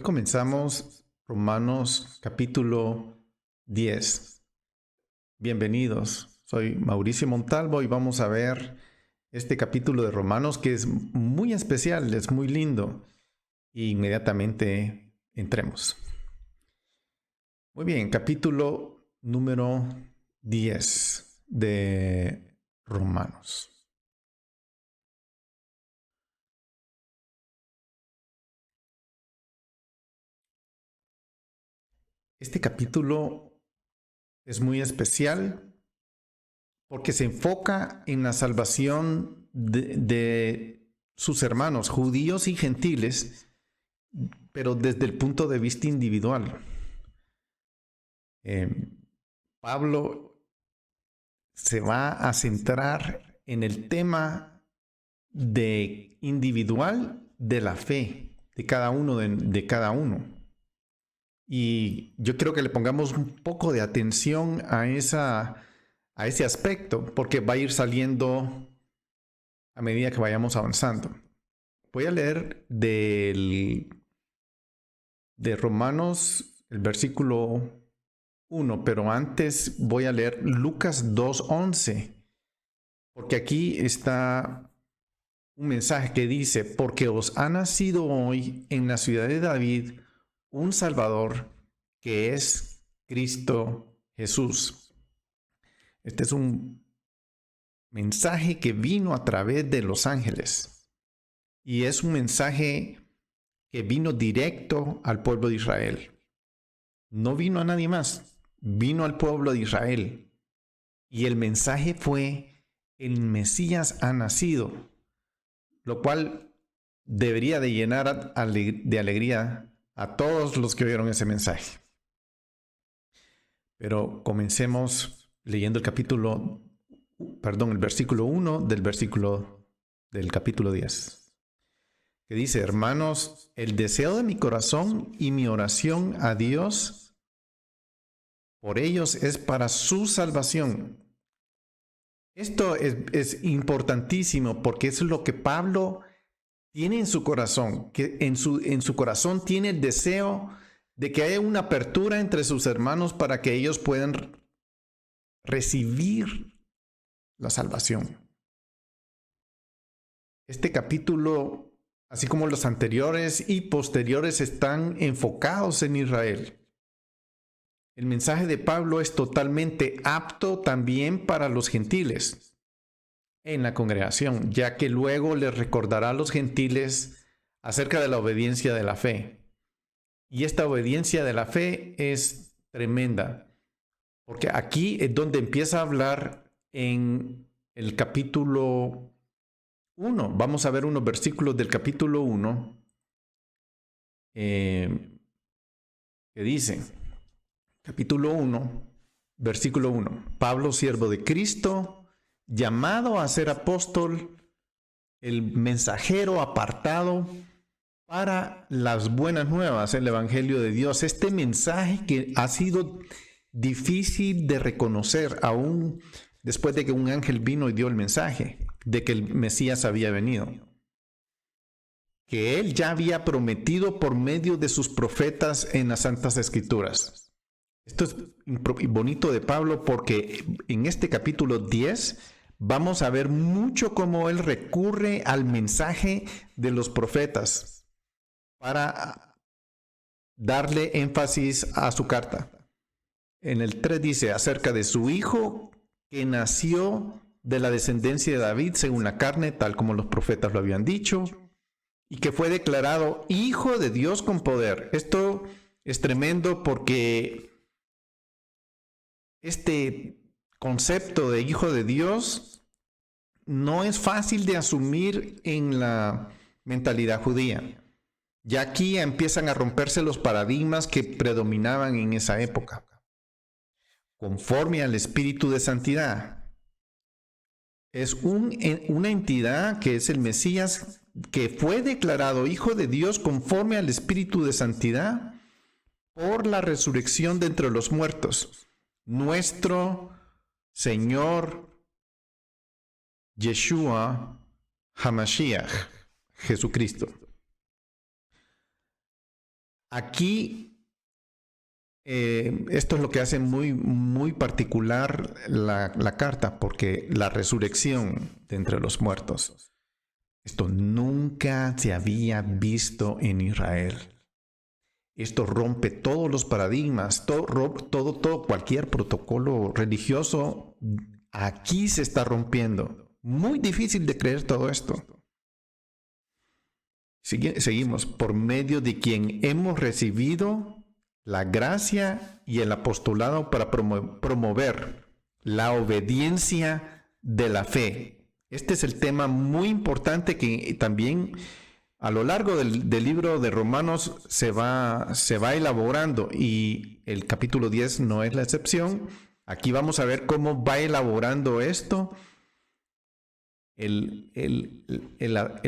Hoy comenzamos Romanos capítulo 10. Bienvenidos, soy Mauricio Montalvo y vamos a ver este capítulo de Romanos que es muy especial, es muy lindo. Y inmediatamente entremos. Muy bien, capítulo número 10 de Romanos. Este capítulo es muy especial porque se enfoca en la salvación de sus hermanos, judíos y gentiles, pero desde el punto de vista individual. Pablo se va a centrar en el tema individual de la fe de cada uno. Y yo quiero que le pongamos un poco de atención a ese aspecto, porque va a ir saliendo a medida que vayamos avanzando. Voy a leer de Romanos el versículo 1, pero antes voy a leer Lucas 2:11, porque aquí está un mensaje que dice: porque os ha nacido hoy en la ciudad de David un Salvador, que es Cristo Jesús. Este es un mensaje que vino a través de los ángeles y es un mensaje que vino directo al pueblo de Israel. No vino a nadie más, vino al pueblo de Israel. Y el mensaje fue: el Mesías ha nacido, lo cual debería de llenar de alegría a todos los que oyeron ese mensaje. Pero comencemos leyendo el versículo 1 del capítulo 10, que dice: hermanos, el deseo de mi corazón y mi oración a Dios por ellos es para su salvación. Esto es importantísimo porque es lo que Pablo tiene en su corazón, que en su corazón tiene el deseo de que haya una apertura entre sus hermanos para que ellos puedan recibir la salvación. Este capítulo, así como los anteriores y posteriores, están enfocados en Israel. El mensaje de Pablo es totalmente apto también para los gentiles en la congregación, ya que luego les recordará a los gentiles acerca de la obediencia de la fe. Y esta obediencia de la fe es tremenda, porque aquí es donde empieza a hablar en el capítulo 1. Vamos a ver unos versículos del capítulo 1 que dicen, capítulo 1, versículo 1. Pablo, siervo de Cristo, llamado a ser apóstol, el mensajero apartado para las buenas nuevas, el evangelio de Dios. Este mensaje que ha sido difícil de reconocer aún después de que un ángel vino y dio el mensaje de que el Mesías había venido, que él ya había prometido por medio de sus profetas en las Santas Escrituras. Esto es bonito de Pablo, porque en este capítulo 10 vamos a ver mucho cómo él recurre al mensaje de los profetas para darle énfasis a su carta. En el 3 dice acerca de su hijo que nació de la descendencia de David según la carne, tal como los profetas lo habían dicho, y que fue declarado hijo de Dios con poder. Esto es tremendo porque este concepto de hijo de Dios no es fácil de asumir en la mentalidad judía. Ya aquí empiezan a romperse los paradigmas que predominaban en esa época. Conforme al Espíritu de Santidad. Es una entidad que es el Mesías, que fue declarado Hijo de Dios conforme al Espíritu de Santidad por la resurrección de entre los muertos. Nuestro Señor Yeshua HaMashiach, Jesucristo. aquí, esto es lo que hace muy, muy particular la carta, porque la resurrección de entre los muertos, esto nunca se había visto en Israel. Esto rompe todos los paradigmas, todo, cualquier protocolo religioso, aquí se está rompiendo. Muy difícil de creer todo esto. Seguimos, por medio de quien hemos recibido la gracia y el apostolado para promover la obediencia de la fe. Este es el tema muy importante que también a lo largo del libro de Romanos se va elaborando, y el capítulo 10 no es la excepción. Aquí vamos a ver cómo va elaborando esto, el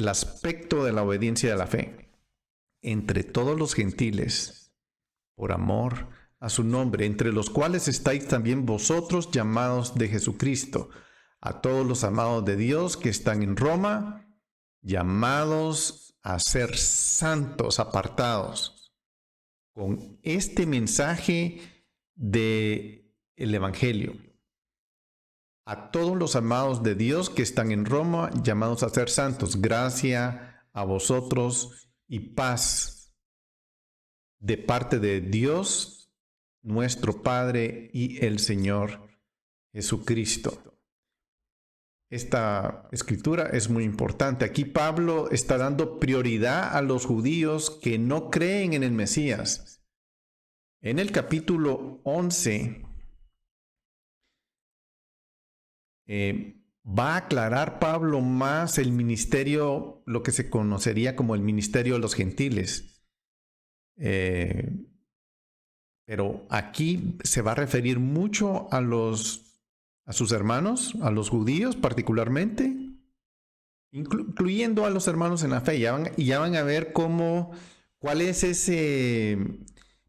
aspecto de la obediencia de la fe entre todos los gentiles, por amor a su nombre, entre los cuales estáis también vosotros, llamados de Jesucristo, a todos los amados de Dios que están en Roma, llamados a ser santos, apartados, con este mensaje del Evangelio. A todos los amados de Dios que están en Roma, llamados a ser santos, gracia a vosotros y paz de parte de Dios, nuestro Padre y el Señor Jesucristo. Esta escritura es muy importante. Aquí Pablo está dando prioridad a los judíos que no creen en el Mesías. En el capítulo 11, va a aclarar Pablo más el ministerio, lo que se conocería como el ministerio de los gentiles. Pero aquí se va a referir mucho a sus hermanos, a los judíos particularmente, incluyendo a los hermanos en la fe. Ya van a ver cuál es ese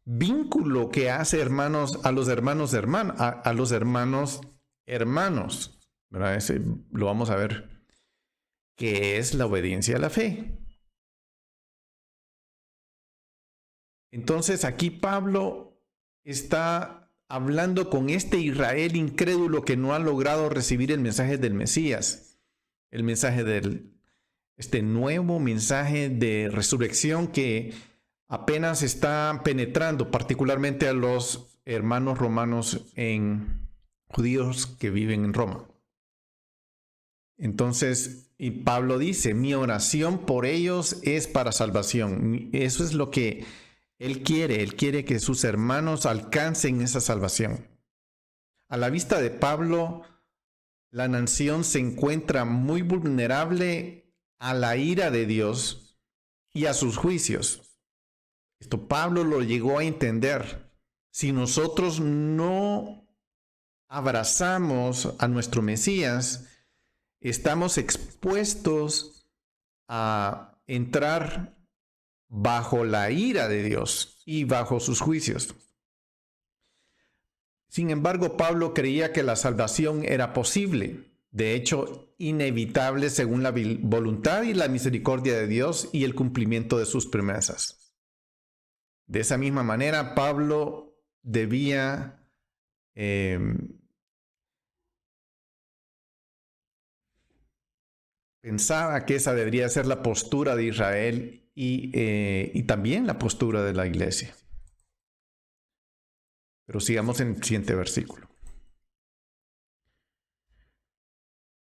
vínculo que hace hermanos a los hermanos, ¿verdad? Ese lo vamos a ver, que es la obediencia a la fe. Entonces aquí Pablo está hablando con este Israel incrédulo que no ha logrado recibir el mensaje del Mesías, el mensaje este nuevo mensaje de resurrección que apenas está penetrando, particularmente a los hermanos romanos judíos que viven en Roma. Entonces, y Pablo dice, mi oración por ellos es para salvación. Eso es lo que él quiere que sus hermanos alcancen esa salvación. A la vista de Pablo, la nación se encuentra muy vulnerable a la ira de Dios y a sus juicios. Esto Pablo lo llegó a entender. Si nosotros no abrazamos a nuestro Mesías, estamos expuestos a entrar bajo la ira de Dios y bajo sus juicios. Sin embargo, Pablo creía que la salvación era posible, de hecho, inevitable según la voluntad y la misericordia de Dios y el cumplimiento de sus promesas. De esa misma manera, Pablo pensaba que esa debería ser la postura de Israel y también la postura de la iglesia. Pero sigamos en el siguiente versículo.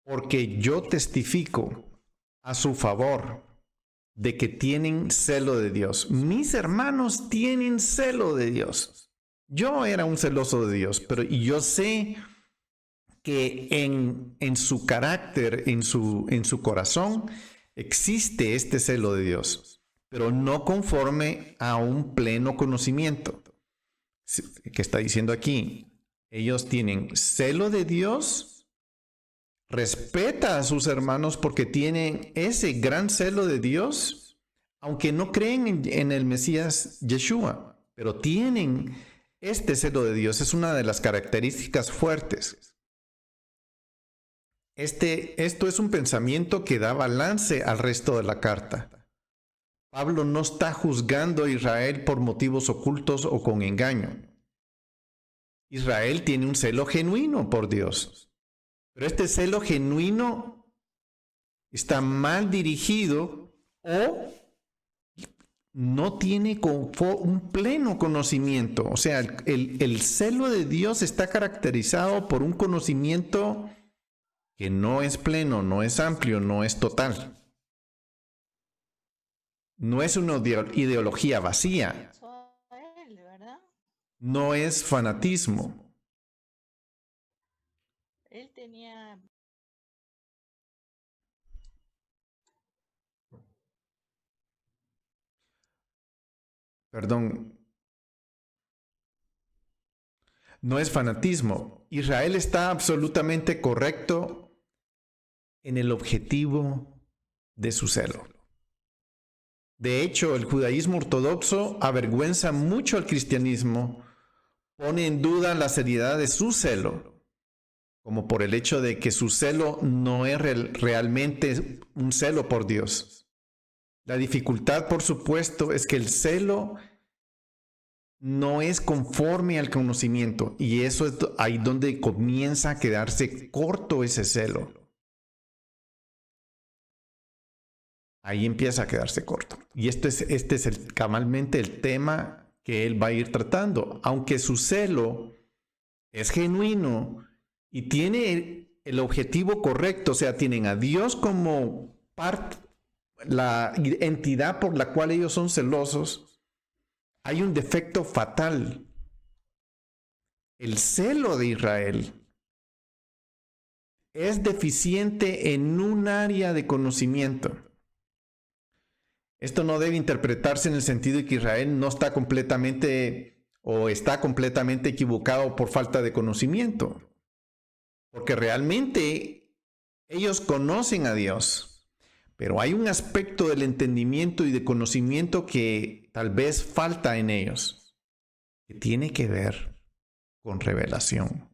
Porque yo testifico a su favor de que tienen celo de Dios. Mis hermanos tienen celo de Dios. Yo era un celoso de Dios, pero yo sé que en su carácter, en su corazón, existe este celo de Dios, pero no conforme a un pleno conocimiento. ¿Qué está diciendo aquí? Ellos tienen celo de Dios, respeta a sus hermanos porque tienen ese gran celo de Dios, aunque no creen en el Mesías Yeshua, pero tienen este celo de Dios. Es una de las características fuertes. Esto es un pensamiento que da balance al resto de la carta. Pablo no está juzgando a Israel por motivos ocultos o con engaño. Israel tiene un celo genuino por Dios, pero este celo genuino está mal dirigido o no tiene un pleno conocimiento. O sea, el celo de Dios está caracterizado por un conocimiento que no es pleno, no es amplio, no es total. No es una ideología vacía. ¿Verdad? No es fanatismo. Él tenía... Perdón. No es fanatismo. Israel está absolutamente correcto en el objetivo de su celo. De hecho, el judaísmo ortodoxo avergüenza mucho al cristianismo, pone en duda la seriedad de su celo, como por el hecho de que su celo no es realmente un celo por Dios. La dificultad, por supuesto, es que el celo no es conforme al conocimiento, y eso es ahí donde comienza a quedarse corto ese celo. Ahí empieza a quedarse corto. Y este es cabalmente el tema que él va a ir tratando. Aunque su celo es genuino y tiene el objetivo correcto, o sea, tienen a Dios como la entidad por la cual ellos son celosos, hay un defecto fatal. El celo de Israel es deficiente en un área de conocimiento. Esto no debe interpretarse en el sentido de que Israel no está completamente o está completamente equivocado por falta de conocimiento, porque realmente ellos conocen a Dios, pero hay un aspecto del entendimiento y de conocimiento que tal vez falta en ellos, que tiene que ver con revelación.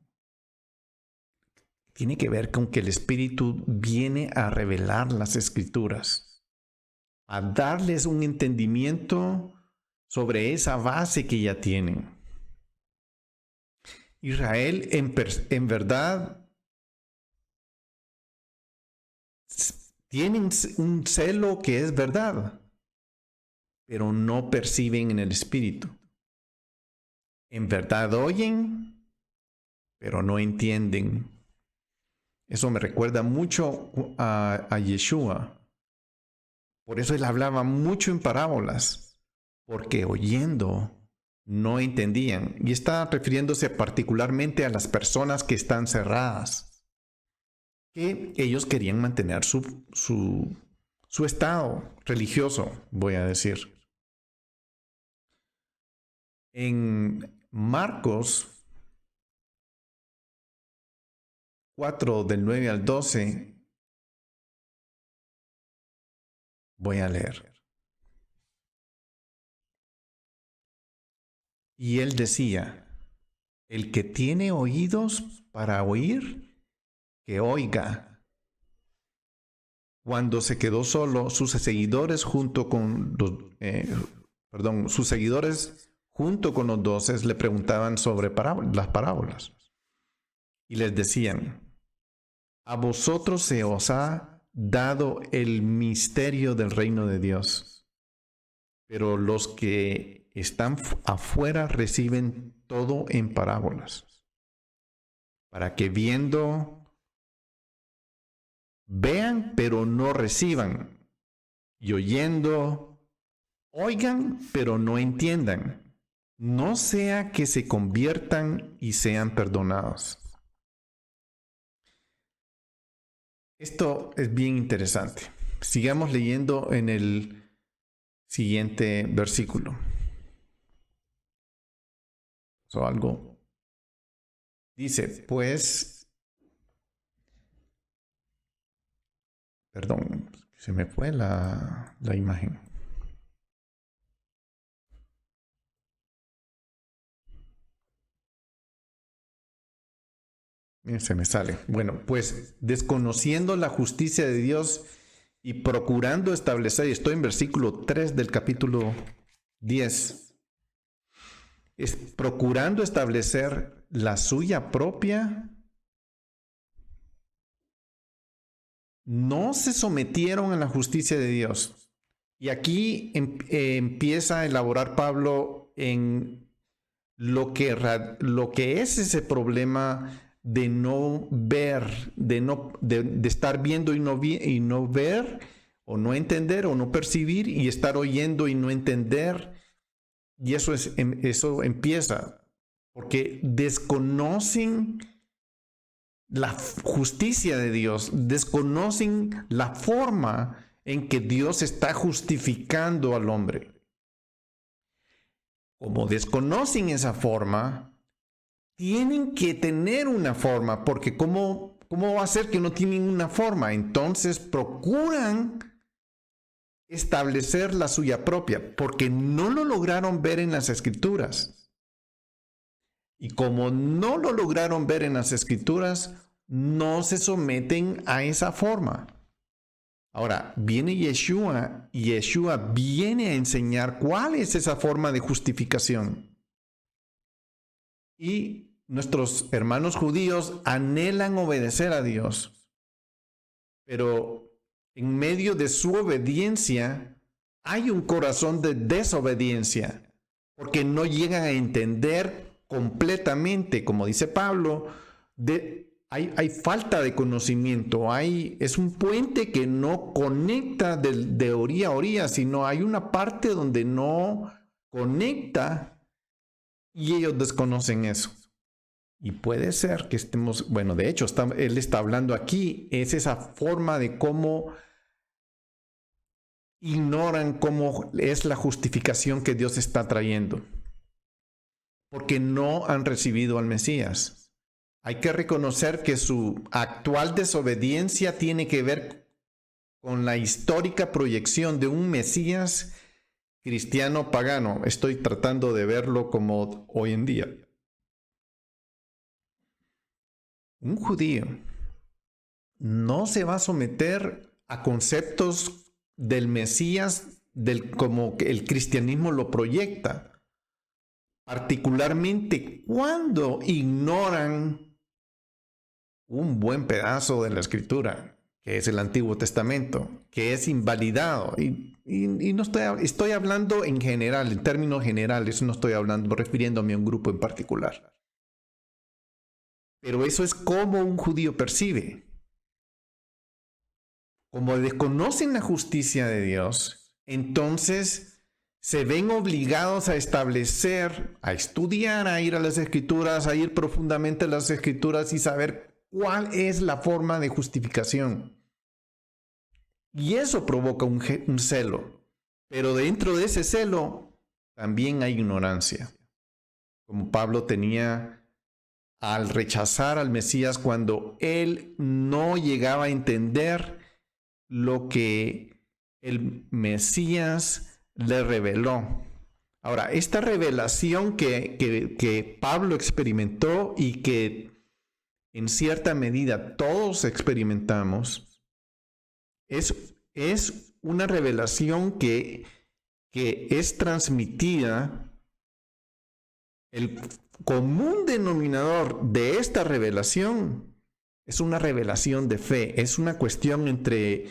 Tiene que ver con que el Espíritu viene a revelar las Escrituras, a darles un entendimiento sobre esa base que ya tienen. Israel en verdad tienen un celo que es verdad, pero no perciben en el Espíritu. En verdad oyen, pero no entienden. Eso me recuerda mucho a Yeshua. Por eso él hablaba mucho en parábolas, porque oyendo no entendían. Y está refiriéndose particularmente a las personas que están cerradas, que ellos querían mantener su estado religioso, voy a decir. En Marcos 4, del 9 al 12, voy a leer. Y él decía, el que tiene oídos para oír, que oiga. Cuando se quedó solo, sus seguidores junto con los 12 le preguntaban sobre las parábolas. Y les decían, a vosotros se os ha dado el misterio del reino de Dios, pero los que están afuera reciben todo en parábolas, para que viendo vean, pero no reciban, y oyendo oigan, pero no entiendan, no sea que se conviertan y sean perdonados. Esto es bien interesante. Sigamos leyendo en el siguiente versículo. O algo. Dice, pues, perdón, se me fue la imagen. Se me sale. Bueno, pues desconociendo la justicia de Dios y procurando establecer, estoy en versículo 3 del capítulo 10, es procurando establecer la suya propia, no se sometieron a la justicia de Dios. Y aquí empieza a elaborar Pablo en lo que es ese problema de no ver, de estar viendo y no ver, o no entender, o no percibir, y estar oyendo y no entender. Y eso empieza porque desconocen la justicia de Dios, desconocen la forma en que Dios está justificando al hombre. Como desconocen esa forma, tienen que tener una forma, porque ¿cómo va a ser que no tienen una forma? Entonces procuran establecer la suya propia, porque no lo lograron ver en las Escrituras. Y como no lo lograron ver en las Escrituras, no se someten a esa forma. Ahora, viene Yeshua y Yeshua viene a enseñar cuál es esa forma de justificación. Y nuestros hermanos judíos anhelan obedecer a Dios. Pero en medio de su obediencia hay un corazón de desobediencia, porque no llegan a entender completamente, como dice Pablo, hay falta de conocimiento, es un puente que no conecta de orilla a orilla, sino hay una parte donde no conecta y ellos desconocen eso. Y puede ser que estemos, bueno, de hecho, él está hablando aquí, es esa forma de cómo ignoran cómo es la justificación que Dios está trayendo, porque no han recibido al Mesías. Hay que reconocer que su actual desobediencia tiene que ver con la histórica proyección de un Mesías cristiano pagano. Estoy tratando de verlo como hoy en día. Un judío no se va a someter a conceptos del Mesías como el cristianismo lo proyecta, particularmente cuando ignoran un buen pedazo de la Escritura, que es el Antiguo Testamento, que es invalidado. Y no estoy hablando en general, en términos generales, no estoy hablando, refiriéndome a un grupo en particular. Pero eso es como un judío percibe. Como desconocen la justicia de Dios, entonces se ven obligados a establecer, a estudiar, a ir a las Escrituras, a ir profundamente a las Escrituras y saber cuál es la forma de justificación. Y eso provoca un celo. Pero dentro de ese celo también hay ignorancia. Como Pablo tenía al rechazar al Mesías cuando él no llegaba a entender lo que el Mesías le reveló. Ahora, esta revelación que Pablo experimentó y que en cierta medida todos experimentamos, es una revelación que es transmitida. El común denominador de esta revelación es una revelación de fe, es una cuestión entre,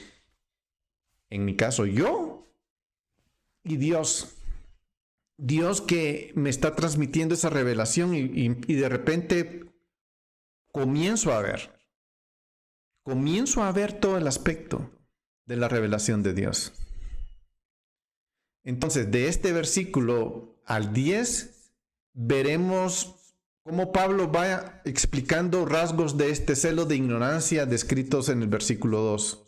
en mi caso, yo y Dios. Dios que me está transmitiendo esa revelación y de repente comienzo a ver todo el aspecto de la revelación de Dios. Entonces, de este versículo al 10, veremos cómo Pablo va explicando rasgos de este celo de ignorancia descritos en el versículo 2.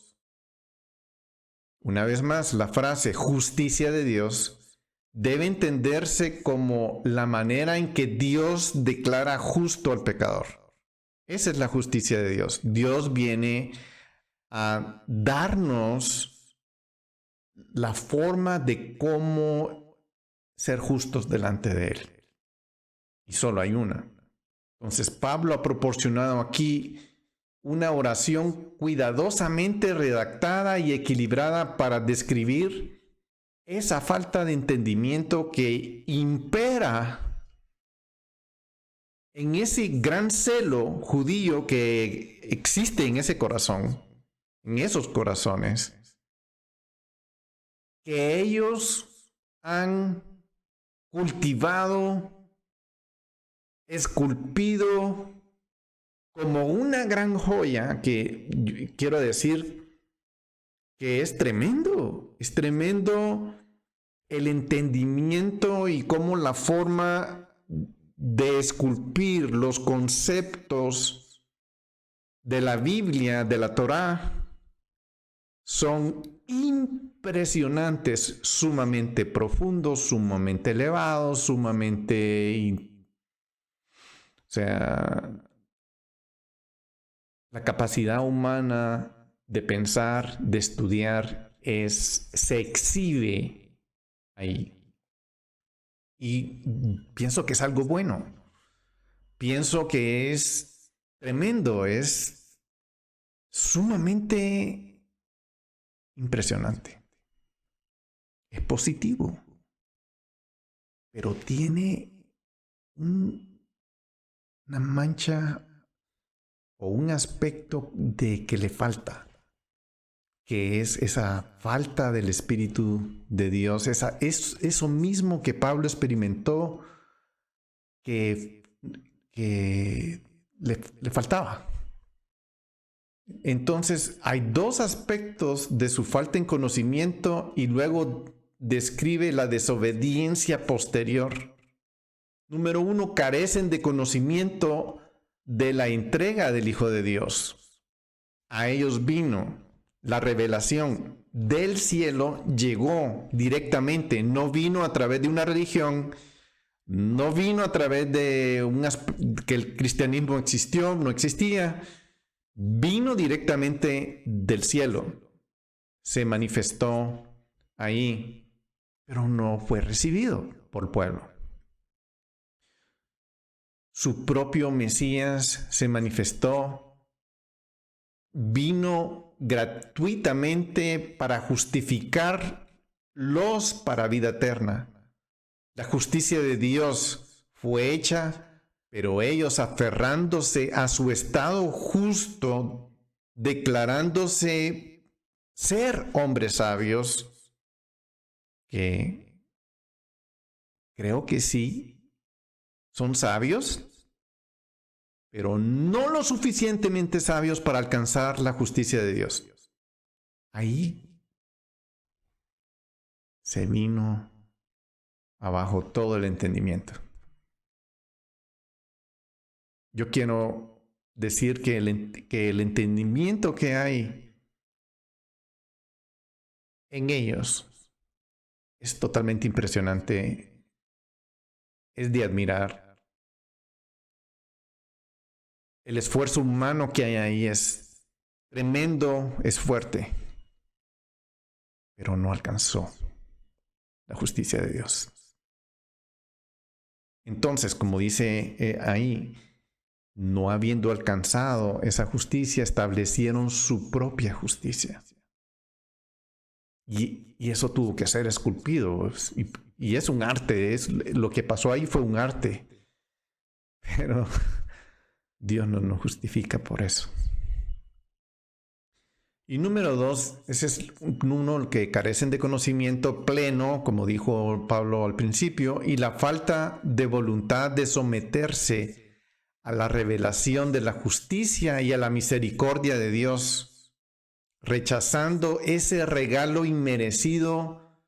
Una vez más, la frase justicia de Dios debe entenderse como la manera en que Dios declara justo al pecador. Esa es la justicia de Dios. Dios viene a darnos la forma de cómo ser justos delante de Él. Y solo hay una. Entonces Pablo ha proporcionado aquí una oración cuidadosamente redactada y equilibrada para describir esa falta de entendimiento que impera en ese gran celo judío que existe en ese corazón, en esos corazones, que ellos han cultivado, esculpido como una gran joya, que quiero decir que es tremendo el entendimiento y cómo la forma de esculpir los conceptos de la Biblia, de la Torá, son impresionantes, sumamente profundos, sumamente elevados, o sea, la capacidad humana de pensar, de estudiar, se exhibe ahí. Y pienso que es algo bueno. Pienso que es tremendo, es sumamente impresionante. Es positivo, pero tiene una mancha o un aspecto de que le falta, que es esa falta del Espíritu de Dios, es eso mismo que Pablo experimentó, que le faltaba. Entonces, hay dos aspectos de su falta en conocimiento y luego describe la desobediencia posterior. Número 1, carecen de conocimiento de la entrega del Hijo de Dios. A ellos vino la revelación del cielo, llegó directamente, no vino a través de una religión, no vino a través de que el cristianismo existió, no existía, vino directamente del cielo, se manifestó ahí, pero no fue recibido por el pueblo. Su propio Mesías se manifestó, vino gratuitamente para justificarlos para vida eterna. La justicia de Dios fue hecha, pero ellos, aferrándose a su estado justo, declarándose ser hombres sabios, que creo que sí, son sabios, pero no lo suficientemente sabios para alcanzar la justicia de Dios. Ahí se vino abajo todo el entendimiento. Yo quiero decir que el entendimiento que hay en ellos es totalmente impresionante, es de admirar. El esfuerzo humano que hay ahí es tremendo, es fuerte, pero no alcanzó la justicia de Dios. Entonces, como dice ahí, no habiendo alcanzado esa justicia, establecieron su propia justicia. Y eso tuvo que ser esculpido. Y es un arte, lo que pasó ahí fue un arte. Pero Dios no nos justifica por eso. Y número 2, ese es uno que carecen de conocimiento pleno, como dijo Pablo al principio, y la falta de voluntad de someterse a la revelación de la justicia y a la misericordia de Dios, rechazando ese regalo inmerecido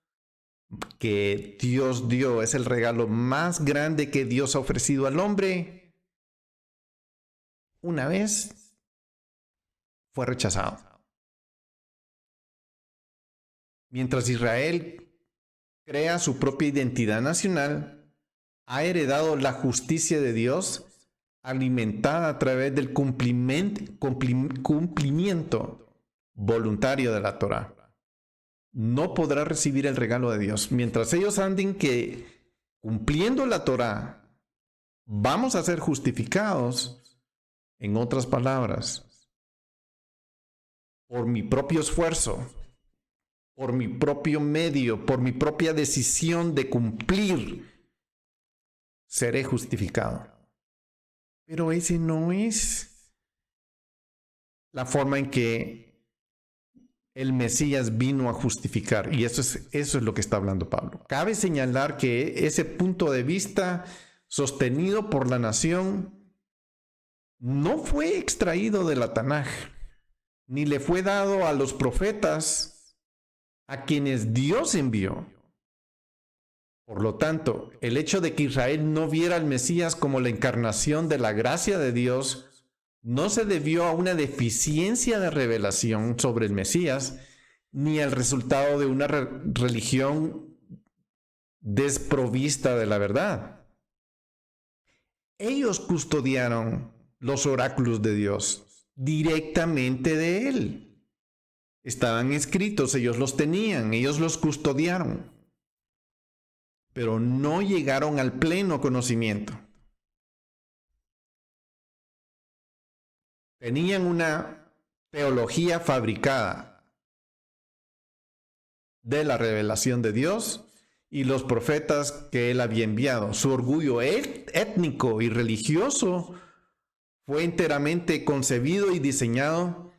que Dios dio. Es el regalo más grande que Dios ha ofrecido al hombre. Una vez fue rechazado. Mientras Israel crea su propia identidad nacional, ha heredado la justicia de Dios alimentada a través del cumplimiento voluntario de la Torá. No podrá recibir el regalo de Dios. Mientras ellos anden que cumpliendo la Torá vamos a ser justificados, en otras palabras, por mi propio esfuerzo, por mi propio medio, por mi propia decisión de cumplir, seré justificado. Pero ese no es la forma en que el Mesías vino a justificar. Y eso es lo que está hablando Pablo. Cabe señalar que ese punto de vista sostenido por la nación no fue extraído de la Tanaj, ni le fue dado a los profetas a quienes Dios envió. Por lo tanto, el hecho de que Israel no viera al Mesías como la encarnación de la gracia de Dios no se debió a una deficiencia de revelación sobre el Mesías, ni al resultado de una religión desprovista de la verdad. Ellos custodiaron los oráculos de Dios directamente de Él. Estaban escritos, ellos los tenían, ellos los custodiaron, pero no llegaron al pleno conocimiento. Tenían una teología fabricada de la revelación de Dios y los profetas que Él había enviado. Su orgullo étnico y religioso fue enteramente concebido y diseñado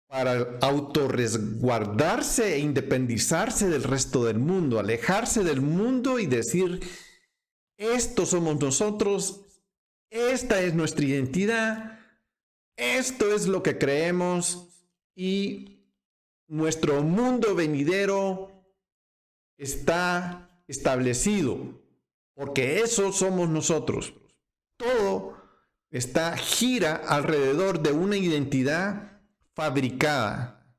para autorresguardarse e independizarse del resto del mundo, alejarse del mundo y decir, estos somos nosotros, esta es nuestra identidad, esto es lo que creemos y nuestro mundo venidero está establecido, porque eso somos nosotros. Todo gira alrededor de una identidad fabricada,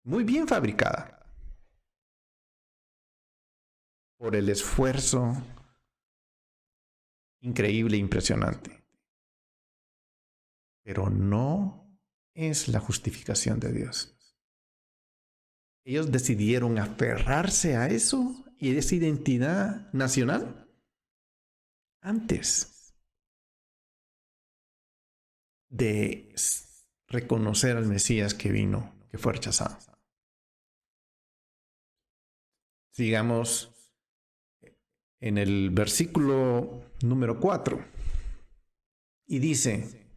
muy bien fabricada, por el esfuerzo increíble e impresionante. Pero no es la justificación de Dios. Ellos decidieron aferrarse a eso y a esa identidad nacional antes de reconocer al Mesías que vino, que fue rechazado. Sigamos en el versículo número 4. Y dice,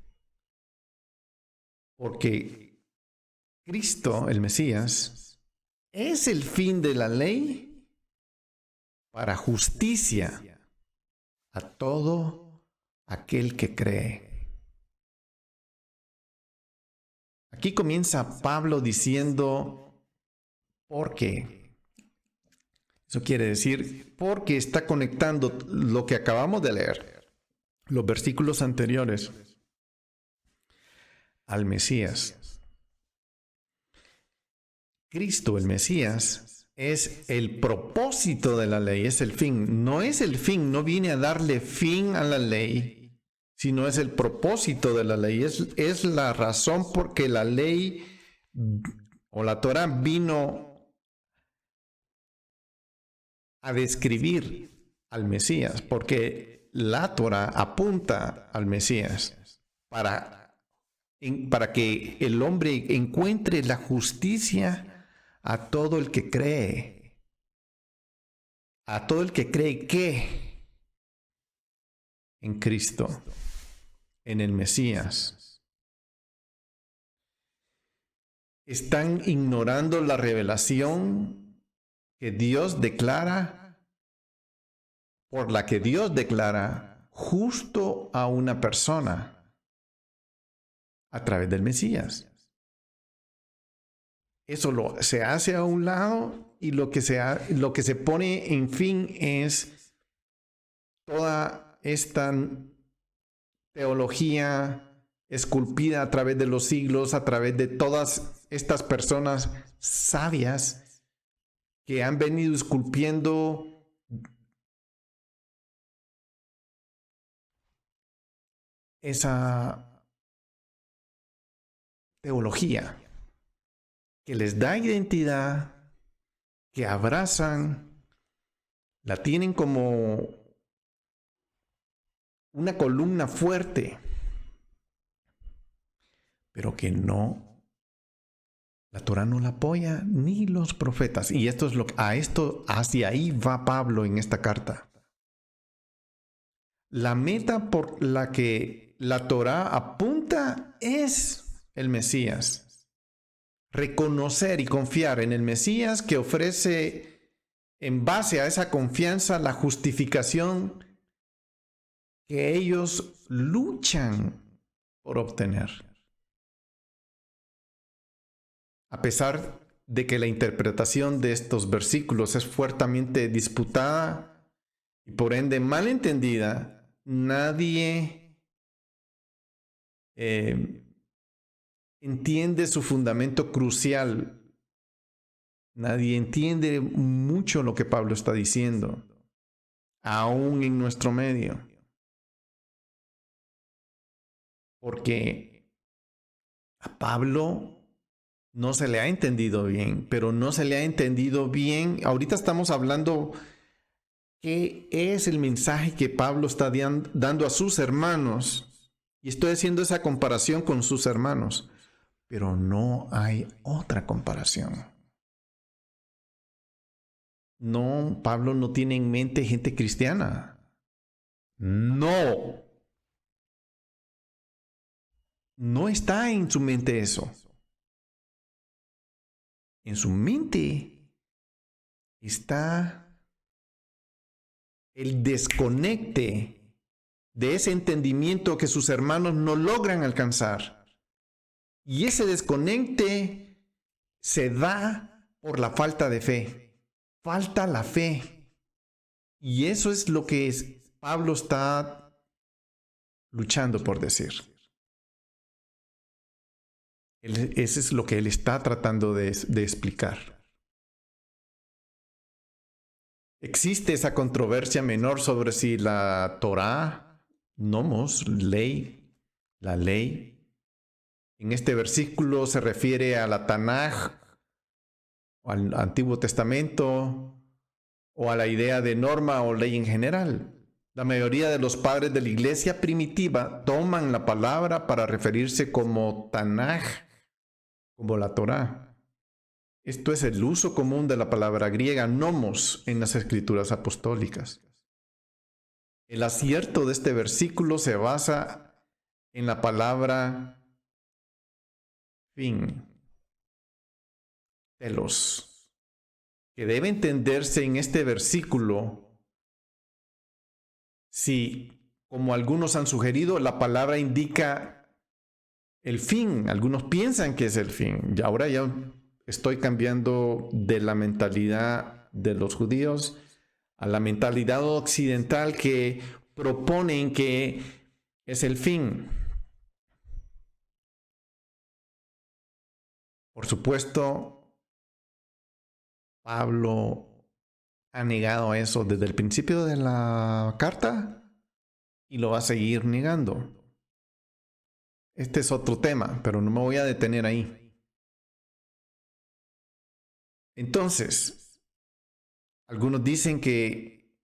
porque Cristo, el Mesías, es el fin de la ley para justicia a todo aquel que cree. Aquí comienza Pablo diciendo, ¿por qué? Eso quiere decir, porque está conectando lo que acabamos de leer, los versículos anteriores, al Mesías. Cristo, el Mesías, es el propósito de la ley, es el fin. No es el fin, no viene a darle fin a la ley, sino es el propósito de la ley. Es la razón por que la ley o la Torá vino a describir al Mesías, porque la Torá apunta al Mesías para que el hombre encuentre la justicia a todo el que cree. A todo el que cree que en Cristo, en el Mesías. Están ignorando la revelación que Dios declara, por la que Dios declara justo a una persona a través del Mesías. Eso se hace a un lado y lo que se pone en fin es toda esta teología esculpida a través de los siglos, a través de todas estas personas sabias que han venido esculpiendo esa teología que les da identidad, que abrazan, la tienen como una columna fuerte, pero que no La Torá no la apoya ni los profetas. Y esto es hacia ahí va Pablo en esta carta. La meta por la que la Torá apunta es el Mesías. Reconocer y confiar en el Mesías que ofrece en base a esa confianza la justificación que ellos luchan por obtener. A pesar de que la interpretación de estos versículos es fuertemente disputada y por ende malentendida, nadie entiende su fundamento crucial. Nadie entiende mucho lo que Pablo está diciendo, aún en nuestro medio. Porque a Pablo no se le ha entendido bien, pero no se le ha entendido bien. Ahorita estamos hablando qué es el mensaje que Pablo está dando a sus hermanos. Y estoy haciendo esa comparación con sus hermanos. Pero no hay otra comparación. No, Pablo no tiene en mente gente cristiana. No. No está en su mente eso. En su mente está el desconecte de ese entendimiento que sus hermanos no logran alcanzar. Y ese desconecte se da por la falta de fe. Falta la fe. Y eso es lo que Pablo está luchando por decir. Ese es lo que él está tratando de explicar. Existe esa controversia menor sobre si la Torá, nomos, ley, la ley, en este versículo se refiere a la Tanaj, o al Antiguo Testamento, o a la idea de norma o ley en general. La mayoría de los padres de la iglesia primitiva toman la palabra para referirse como Tanaj, como la Torá. Esto es el uso común de la palabra griega nomos en las escrituras apostólicas. El acierto de este versículo se basa en la palabra fin, telos, que debe entenderse en este versículo si, como algunos han sugerido, la palabra indica el fin. Algunos piensan que es el fin. Y ahora ya estoy cambiando de la mentalidad de los judíos a la mentalidad occidental que proponen que es el fin. Por supuesto, Pablo ha negado eso desde el principio de la carta y lo va a seguir negando. Este es otro tema, pero no me voy a detener ahí. Entonces, algunos dicen que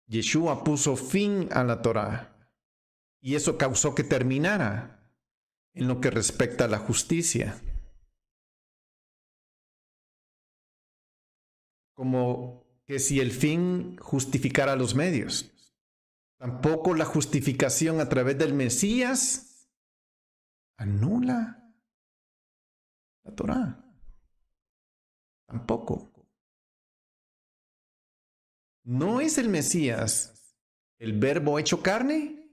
Yeshua puso fin a la Torá y eso causó que terminara en lo que respecta a la justicia. Como que si el fin justificara los medios. Tampoco la justificación a través del Mesías anula la Torá. Tampoco. ¿No es el Mesías el verbo hecho carne?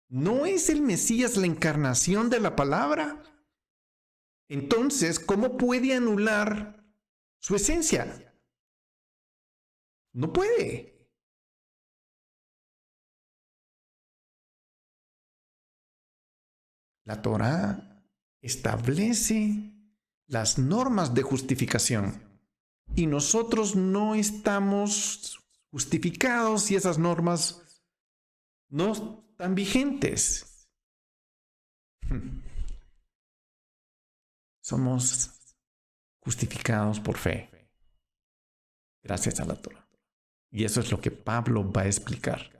¿No es el Mesías la encarnación de la palabra? Entonces, ¿cómo puede anular su esencia? No puede. La Torá establece las normas de justificación y nosotros no estamos justificados si esas normas no están vigentes. Somos justificados por fe, gracias a la Torá. Y eso es lo que Pablo va a explicar.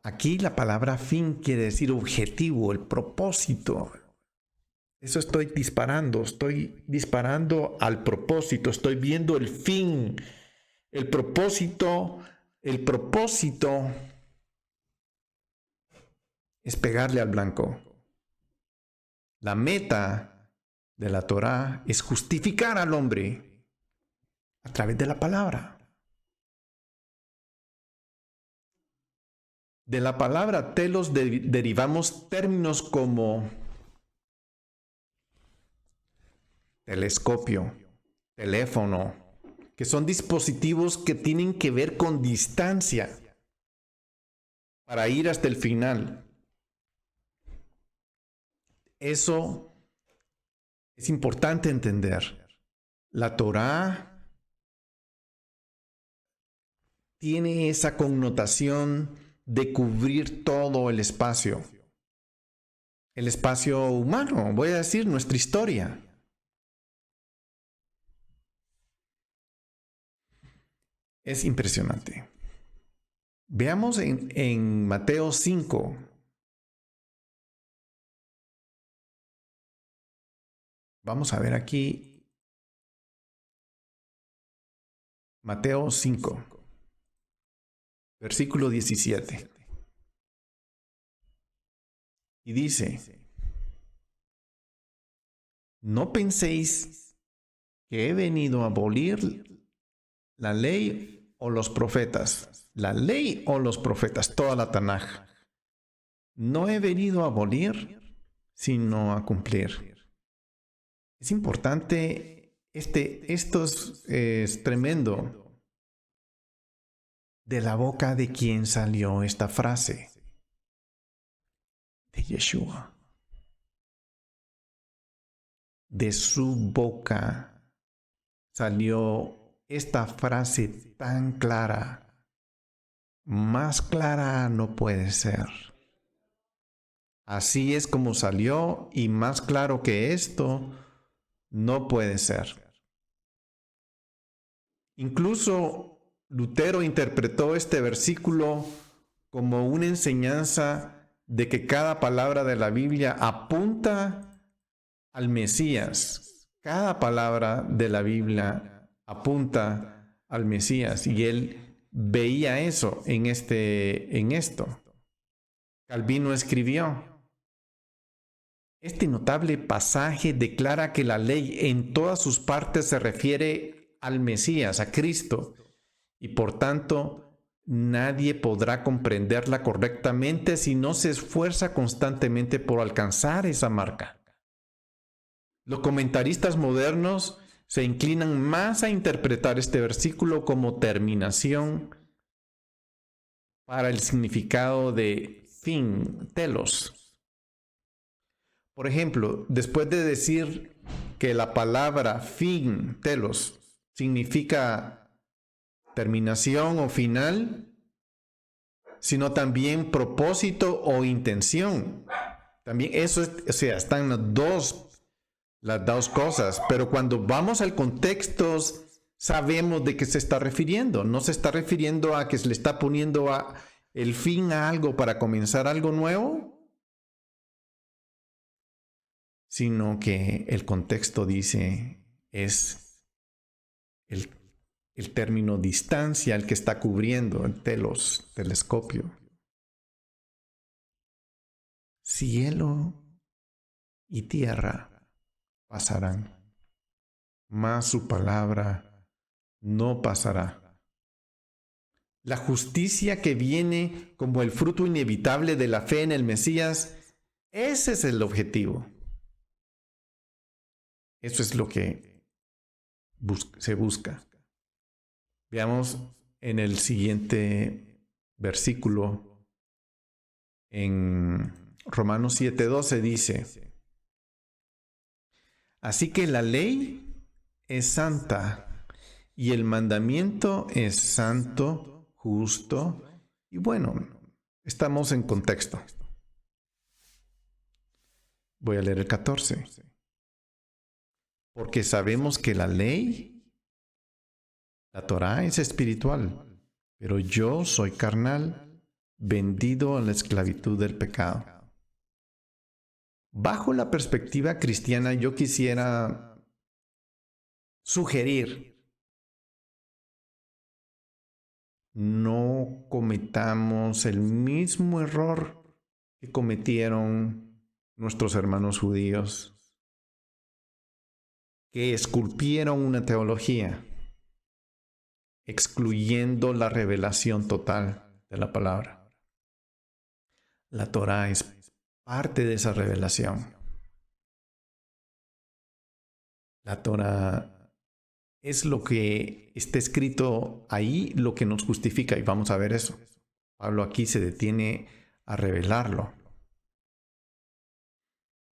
Aquí la palabra fin quiere decir objetivo, el propósito. Eso estoy disparando al propósito, estoy viendo el fin, el propósito es pegarle al blanco. La meta de la Torá es justificar al hombre a través de la palabra. De la palabra telos derivamos términos como telescopio, teléfono, que son dispositivos que tienen que ver con distancia para ir hasta el final. Eso es importante entender. La Torá tiene esa connotación de cubrir todo el espacio humano, voy a decir, nuestra historia. Es impresionante. Veamos en Mateo 5. Vamos a ver aquí. Mateo 5. Versículo 17. Y dice, no penséis que he venido a abolir la ley o los profetas. La ley o los profetas, toda la Tanaj. No he venido a abolir, sino a cumplir. Es importante, esto es tremendo. De la boca de quién salió esta frase. De Yeshua. De su boca salió esta frase tan clara. Más clara no puede ser. Así es como salió y más claro que esto no puede ser. Incluso Lutero interpretó este versículo como una enseñanza de que cada palabra de la Biblia apunta al Mesías. Cada palabra de la Biblia apunta al Mesías y él veía eso en esto. Calvino escribió: este notable pasaje declara que la ley en todas sus partes se refiere al Mesías, a Cristo, y por tanto nadie podrá comprenderla correctamente si no se esfuerza constantemente por alcanzar esa marca. Los comentaristas modernos se inclinan más a interpretar este versículo como terminación para el significado de fin, telos. Por ejemplo, después de decir que la palabra fin, telos, significa terminación o final, sino también propósito o intención. También eso es, o sea, están las dos cosas, pero cuando vamos al contexto sabemos de qué se está refiriendo. No se está refiriendo a que se le está poniendo el fin a algo para comenzar algo nuevo, sino que el contexto dice es el término distancia el que está cubriendo el telos, telescopio. Cielo y tierra pasarán, mas su palabra no pasará. La justicia que viene como el fruto inevitable de la fe en el Mesías, ese es el objetivo. Eso es lo que se busca. Veamos en el siguiente versículo, en Romanos 7:12 dice: así que la ley es santa y el mandamiento es santo, justo y bueno. Estamos en contexto. Voy a leer el 14. Porque sabemos que la ley, la Torá, es espiritual, pero yo soy carnal, vendido a la esclavitud del pecado. Bajo la perspectiva cristiana, yo quisiera sugerir: no cometamos el mismo error que cometieron nuestros hermanos judíos, que esculpieron una teología, excluyendo la revelación total de la palabra. La Torá es parte de esa revelación. La Torá es lo que está escrito ahí, lo que nos justifica, y vamos a ver eso. Pablo aquí se detiene a revelarlo.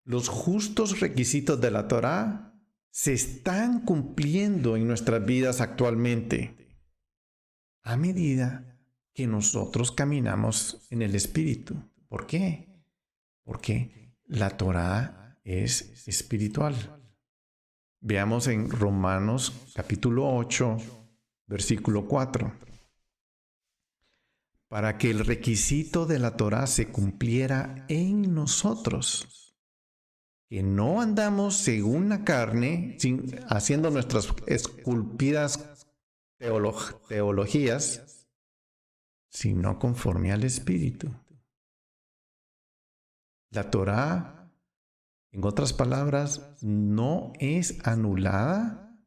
Los justos requisitos de la Torá se están cumpliendo en nuestras vidas actualmente, a medida que nosotros caminamos en el Espíritu. ¿Por qué? Porque la Torá es espiritual. Veamos en Romanos capítulo 8, versículo 4. Para que el requisito de la Torá se cumpliera en nosotros, que no andamos según la carne, haciendo nuestras esculpidas teologías, sino conforme al Espíritu. La Torá, en otras palabras, no es anulada,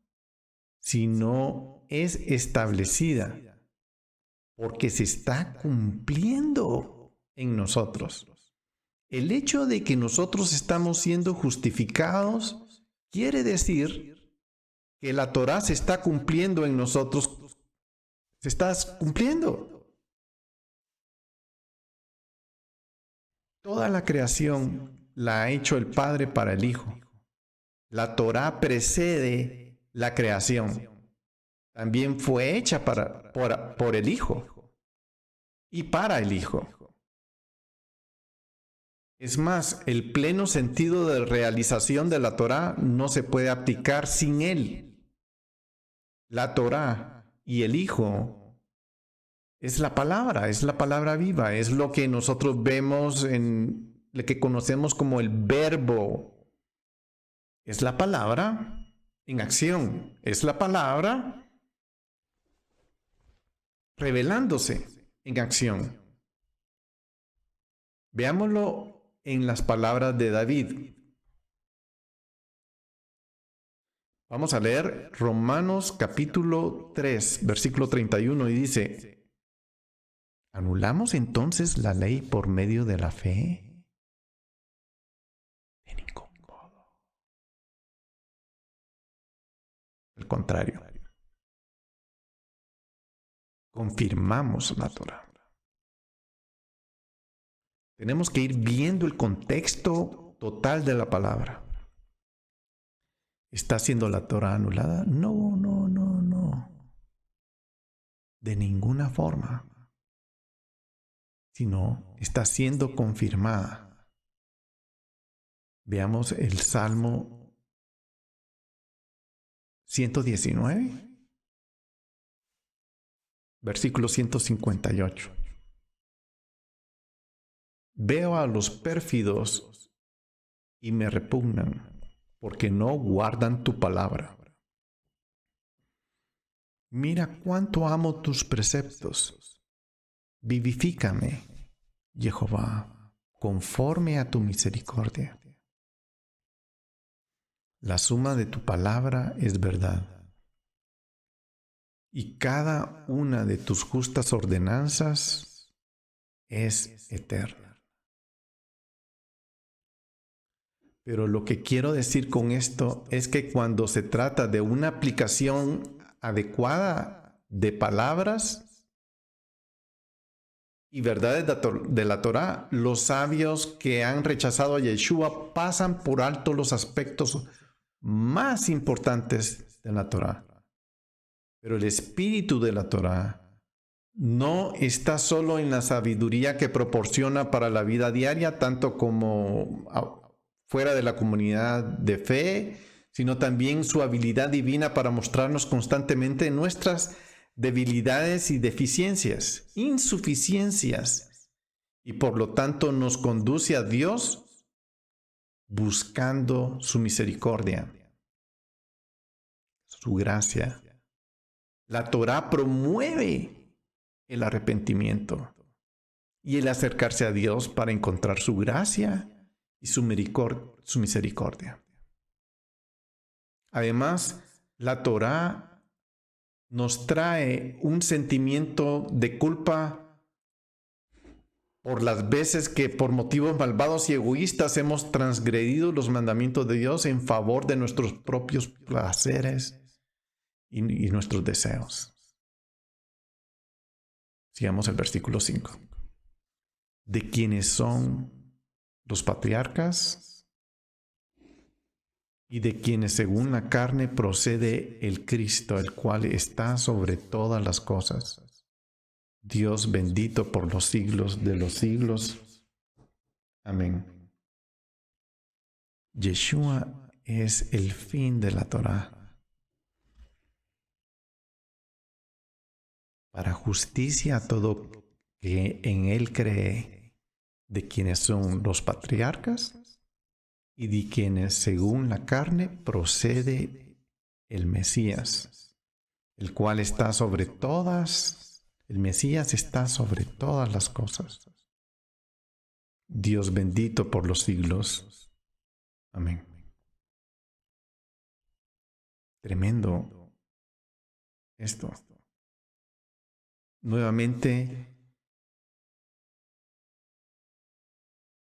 sino es establecida, porque se está cumpliendo en nosotros. El hecho de que nosotros estamos siendo justificados quiere decir que la Torá se está cumpliendo en nosotros. Se está cumpliendo. Toda la creación la ha hecho el Padre para el Hijo. La Torá precede la creación. También fue hecha por el Hijo y para el Hijo. Es más, el pleno sentido de realización de la Torá no se puede aplicar sin Él. La Torá y el Hijo es la palabra viva, es lo que nosotros vemos en lo que conocemos como el verbo. Es la palabra en acción, es la palabra revelándose en acción. Veámoslo en las palabras de David. Vamos a leer Romanos capítulo 3, versículo 31, y dice: ¿anulamos entonces la ley por medio de la fe? En ningún modo. Al contrario, confirmamos la Torá. Tenemos que ir viendo el contexto total de la palabra. ¿Está siendo la Torá anulada? No. De ninguna forma. Sino está siendo confirmada. Veamos el Salmo 119, versículo 158. Veo a los pérfidos y me repugnan, porque no guardan tu palabra. Mira cuánto amo tus preceptos. Vivifícame, Jehová, conforme a tu misericordia. La suma de tu palabra es verdad, y cada una de tus justas ordenanzas es eterna. Pero lo que quiero decir con esto es que cuando se trata de una aplicación adecuada de palabras y verdades de la Torá, los sabios que han rechazado a Yeshua pasan por alto los aspectos más importantes de la Torá. Pero el espíritu de la Torá no está solo en la sabiduría que proporciona para la vida diaria, tanto como fuera de la comunidad de fe, sino también su habilidad divina para mostrarnos constantemente nuestras debilidades y deficiencias, insuficiencias y por lo tanto nos conduce a Dios buscando su misericordia, su gracia. La Torá promueve el arrepentimiento y el acercarse a Dios para encontrar su gracia y su misericordia. Además, la Torá nos trae un sentimiento de culpa por las veces que por motivos malvados y egoístas hemos transgredido los mandamientos de Dios en favor de nuestros propios placeres y nuestros deseos. Sigamos el versículo 5. ¿De quiénes son los patriarcas? Y de quienes según la carne procede el Cristo, el cual está sobre todas las cosas. Dios bendito por los siglos de los siglos. Amén. Yeshua es el fin de la Torá. Para justicia a todo que en él cree, de quienes son los patriarcas y de quienes según la carne procede el Mesías, el cual está sobre todas. El Mesías está sobre todas las cosas. Dios bendito por los siglos. Amén. Tremendo esto. Nuevamente,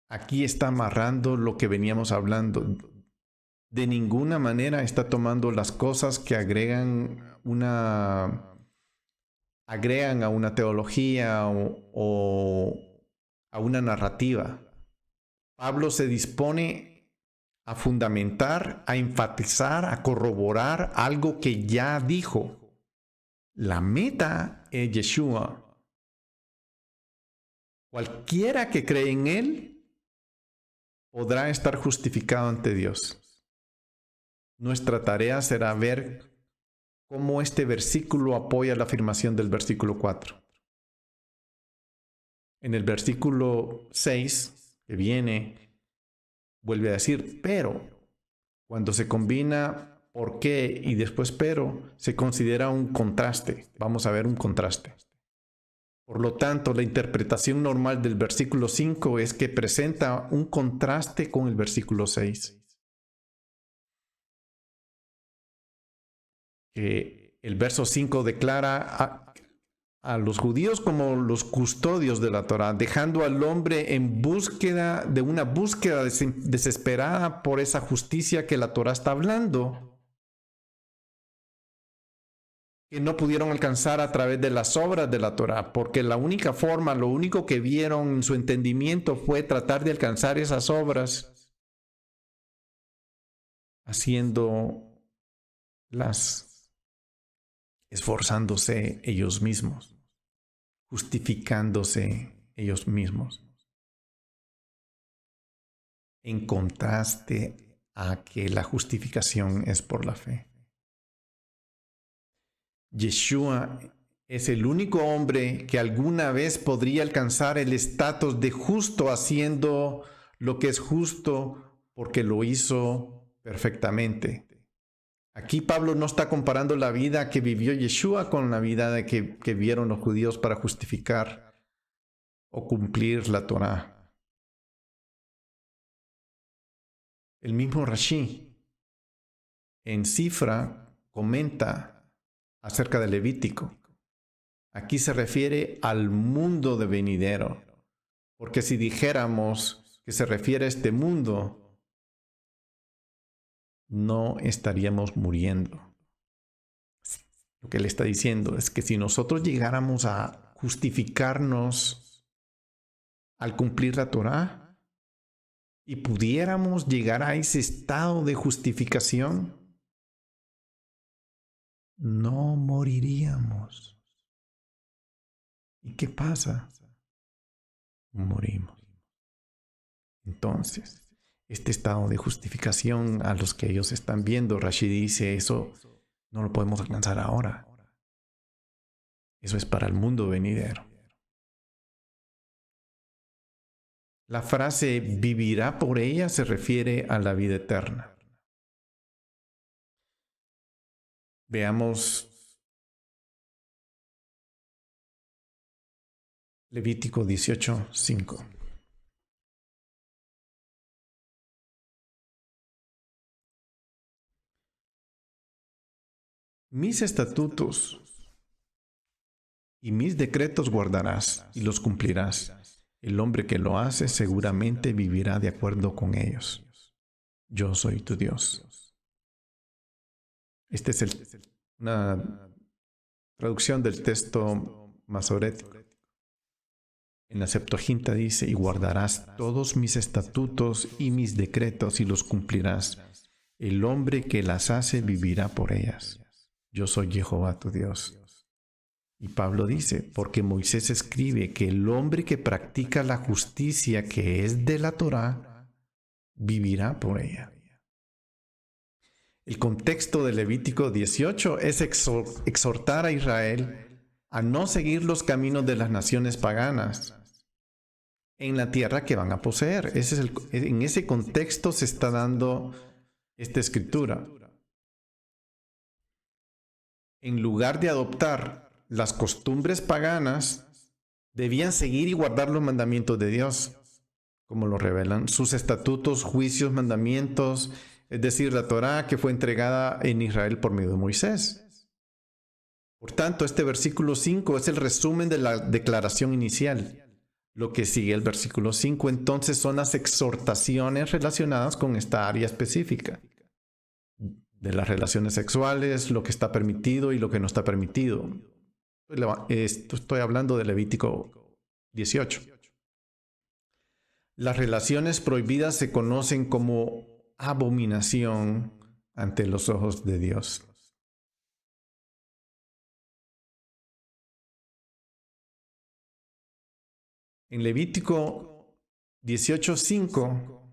aquí está amarrando lo que veníamos hablando. De ninguna manera está tomando las cosas que agregan a una teología o a una narrativa. Pablo se dispone a fundamentar, a enfatizar, a corroborar algo que ya dijo. La meta es Yeshua. Cualquiera que cree en él podrá estar justificado ante Dios. Nuestra tarea será ver cómo este versículo apoya la afirmación del versículo 4. En el versículo 6, que viene, vuelve a decir, pero, cuando se combina por qué y después pero, se considera un contraste. Vamos a ver un contraste. Por lo tanto, la interpretación normal del versículo 5 es que presenta un contraste con el versículo 6. Que el verso 5 declara a los judíos como los custodios de la Torá, dejando al hombre en búsqueda de una búsqueda desesperada por esa justicia que la Torá está hablando, que no pudieron alcanzar a través de las obras de la Torá, porque la única forma, lo único que vieron en su entendimiento fue tratar de alcanzar esas obras esforzándose ellos mismos, justificándose ellos mismos, en contraste a que la justificación es por la fe. Yeshua es el único hombre que alguna vez podría alcanzar el estatus de justo haciendo lo que es justo porque lo hizo perfectamente. Aquí Pablo no está comparando la vida que vivió Yeshua con la vida que vieron los judíos para justificar o cumplir la Torá. El mismo Rashi en Sifra comenta acerca del Levítico. Aquí se refiere al mundo de venidero, porque si dijéramos que se refiere a este mundo, no estaríamos muriendo. Lo que él está diciendo es que si nosotros llegáramos a justificarnos al cumplir la Torá y pudiéramos llegar a ese estado de justificación, no moriríamos. ¿Y qué pasa? Morimos. Entonces, este estado de justificación a los que ellos están viendo, Rashi dice, eso no lo podemos alcanzar ahora. Eso es para el mundo venidero. La frase vivirá por ella se refiere a la vida eterna. Veamos Levítico 18:5. Mis estatutos y mis decretos guardarás y los cumplirás. El hombre que lo hace seguramente vivirá de acuerdo con ellos. Yo soy tu Dios. Esta es una traducción del texto masorético. En la Septuaginta dice, y guardarás todos mis estatutos y mis decretos y los cumplirás. El hombre que las hace vivirá por ellas. Yo soy Jehová tu Dios. Y Pablo dice, porque Moisés escribe que el hombre que practica la justicia que es de la Torá, vivirá por ella. El contexto de Levítico 18 es exhortar a Israel a no seguir los caminos de las naciones paganas en la tierra que van a poseer. En ese contexto se está dando esta escritura. En lugar de adoptar las costumbres paganas, debían seguir y guardar los mandamientos de Dios, como lo revelan sus estatutos, juicios, mandamientos, es decir, la Torá que fue entregada en Israel por medio de Moisés. Por tanto, este versículo 5 es el resumen de la declaración inicial. Lo que sigue el versículo 5 entonces son las exhortaciones relacionadas con esta área específica de las relaciones sexuales, lo que está permitido y lo que no está permitido. Estoy hablando de Levítico 18. Las relaciones prohibidas se conocen como abominación ante los ojos de Dios. En Levítico 18:5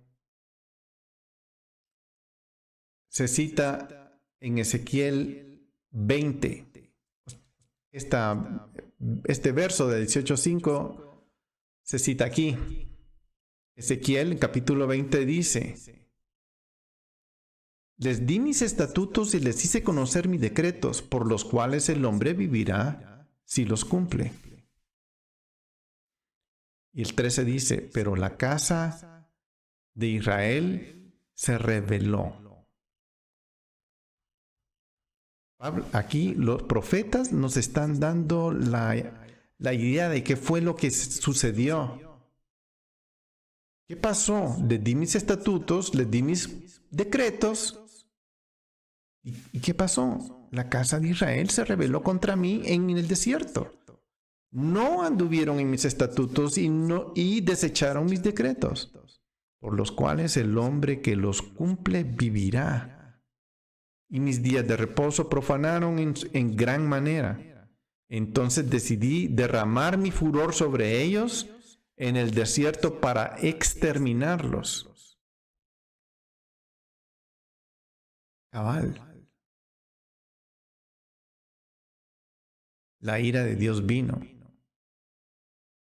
se cita en Ezequiel 20. Este verso de 18:5 se cita aquí. Ezequiel, en capítulo 20, dice: les di mis estatutos y les hice conocer mis decretos, por los cuales el hombre vivirá si los cumple. Y el 13 dice: pero la casa de Israel se rebeló. Aquí los profetas nos están dando la idea de qué fue lo que sucedió. ¿Qué pasó? Les di mis estatutos, les di mis decretos. ¿Y qué pasó? La casa de Israel se rebeló contra mí en el desierto. No anduvieron en mis estatutos y desecharon mis decretos, por los cuales el hombre que los cumple vivirá. Y mis días de reposo profanaron en gran manera. Entonces decidí derramar mi furor sobre ellos en el desierto para exterminarlos. Cabal. La ira de Dios vino.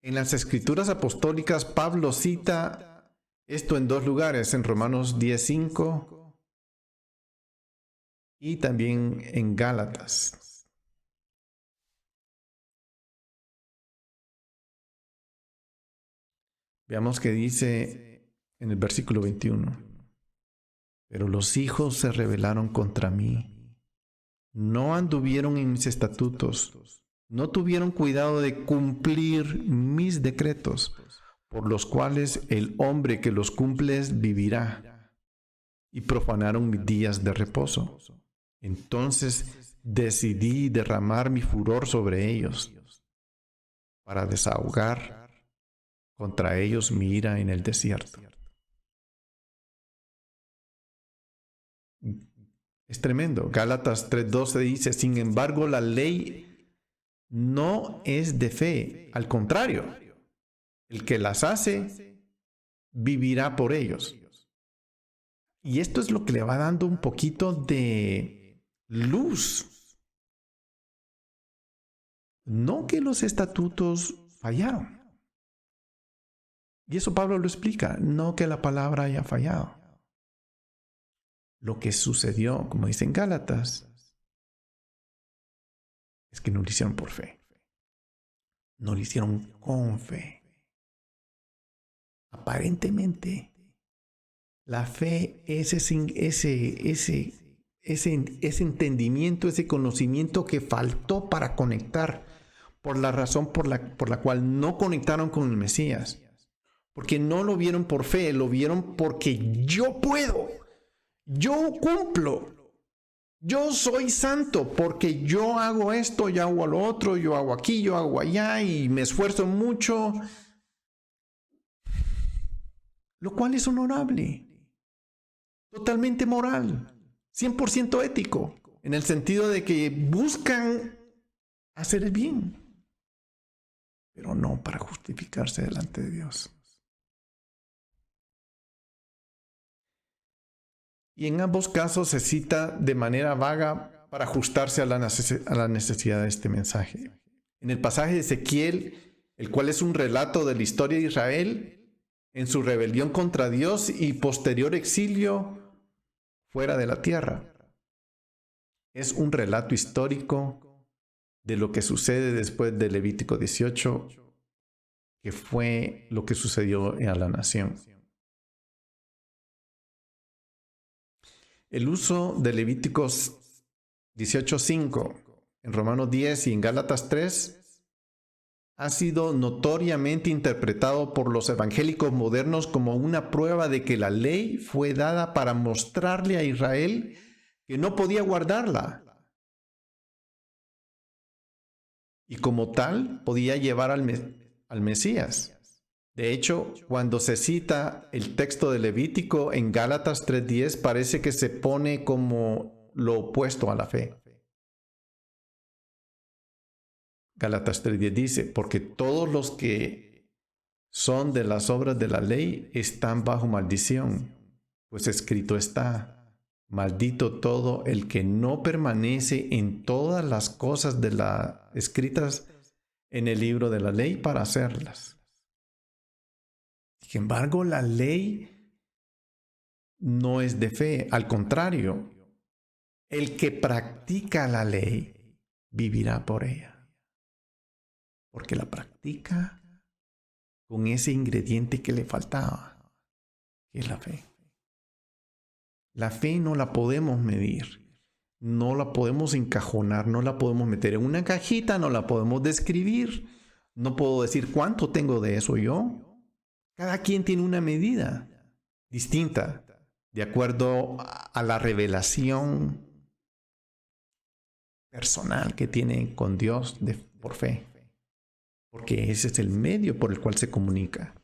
En las escrituras apostólicas, Pablo cita esto en dos lugares, en Romanos 10:5 y también en Gálatas. Veamos que dice en el versículo 21. Pero los hijos se rebelaron contra mí. No anduvieron en mis estatutos. No tuvieron cuidado de cumplir mis decretos, por los cuales el hombre que los cumple vivirá. Y profanaron mis días de reposo. Entonces decidí derramar mi furor sobre ellos, para desahogar contra ellos mi ira en el desierto. Es tremendo. Gálatas 3:12 dice: sin embargo, la ley no es de fe. Al contrario, el que las hace vivirá por ellos. Y esto es lo que le va dando un poquito de luz. No que los estatutos fallaron. Y eso Pablo lo explica, no que la palabra haya fallado. Lo que sucedió, como dice en Gálatas, es que no lo hicieron por fe. No lo hicieron con fe. Aparentemente, la fe es ese entendimiento, ese conocimiento que faltó para conectar, por la razón por la cual no conectaron con el Mesías. Porque no lo vieron por fe, lo vieron porque yo puedo, yo cumplo. Yo soy santo porque yo hago esto, yo hago lo otro, yo hago aquí, yo hago allá y me esfuerzo mucho, lo cual es honorable, totalmente moral, 100% ético, en el sentido de que buscan hacer el bien, pero no para justificarse delante de Dios. Y en ambos casos se cita de manera vaga para ajustarse a la necesidad de este mensaje. En el pasaje de Ezequiel, el cual es un relato de la historia de Israel en su rebelión contra Dios y posterior exilio fuera de la tierra. Es un relato histórico de lo que sucede después de Levítico 18, que fue lo que sucedió a la nación. El uso de Levíticos 18:5 en Romanos 10 y en Gálatas 3 ha sido notoriamente interpretado por los evangélicos modernos como una prueba de que la ley fue dada para mostrarle a Israel que no podía guardarla y como tal podía llevar al Mesías. De hecho, cuando se cita el texto de Levítico en Gálatas 3:10, parece que se pone como lo opuesto a la fe. Gálatas 3:10 dice, porque todos los que son de las obras de la ley están bajo maldición, pues escrito está, maldito todo el que no permanece en todas las cosas escritas en el libro de la ley para hacerlas. Sin embargo, la ley no es de fe, al contrario, el que practica la ley vivirá por ella, porque la practica con ese ingrediente que le faltaba, que es la fe. La fe no la podemos medir, no la podemos encajonar, no la podemos meter en una cajita, no la podemos describir, no puedo decir cuánto tengo de eso yo. Cada quien tiene una medida distinta, de acuerdo a la revelación personal que tiene con Dios por fe, porque ese es el medio por el cual se comunica.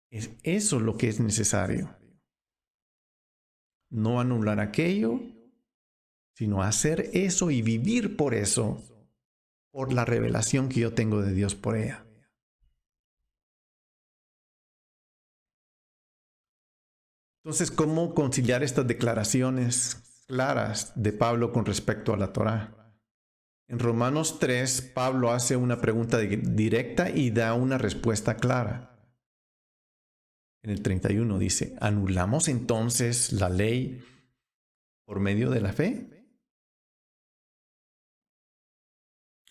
Es eso lo que es necesario. No anular aquello, sino hacer eso y vivir por eso, por la revelación que yo tengo de Dios por ella. Entonces, ¿cómo conciliar estas declaraciones claras de Pablo con respecto a la Torá? En Romanos 3, Pablo hace una pregunta directa y da una respuesta clara. En el 31 dice, ¿anulamos entonces la ley por medio de la fe?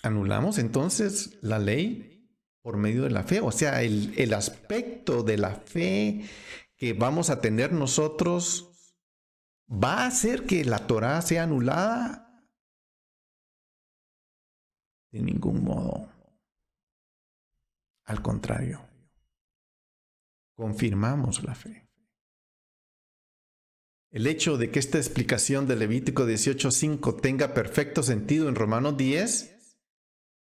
¿Anulamos entonces la ley por medio de la fe? O sea, el aspecto de la fe que vamos a tener nosotros va a hacer que la Torá sea anulada. De ningún modo. Al contrario, confirmamos la fe. El hecho de que esta explicación de Levítico 18:5 tenga perfecto sentido en Romanos 10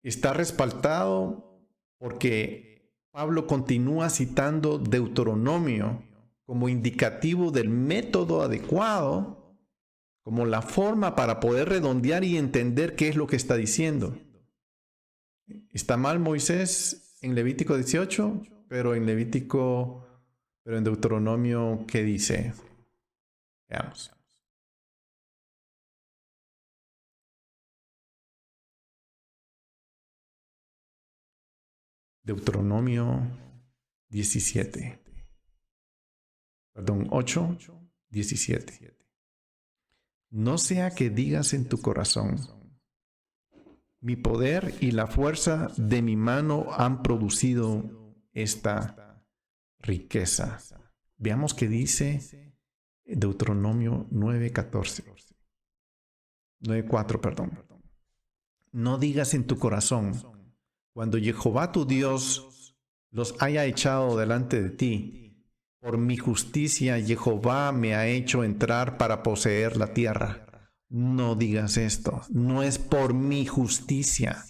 está respaldado porque Pablo continúa citando Deuteronomio como indicativo del método adecuado, como la forma para poder redondear y entender qué es lo que está diciendo. Está mal Moisés en Levítico 18, pero en Deuteronomio, ¿qué dice? Veamos. Deuteronomio 17. Perdón, 8, 17. No sea que digas en tu corazón: mi poder y la fuerza de mi mano han producido esta riqueza. Veamos qué dice Deuteronomio 9:14. 9:4, perdón. No digas en tu corazón: cuando Jehová tu Dios los haya echado delante de ti, por mi justicia Jehová me ha hecho entrar para poseer la tierra. No digas esto. No es por mi justicia.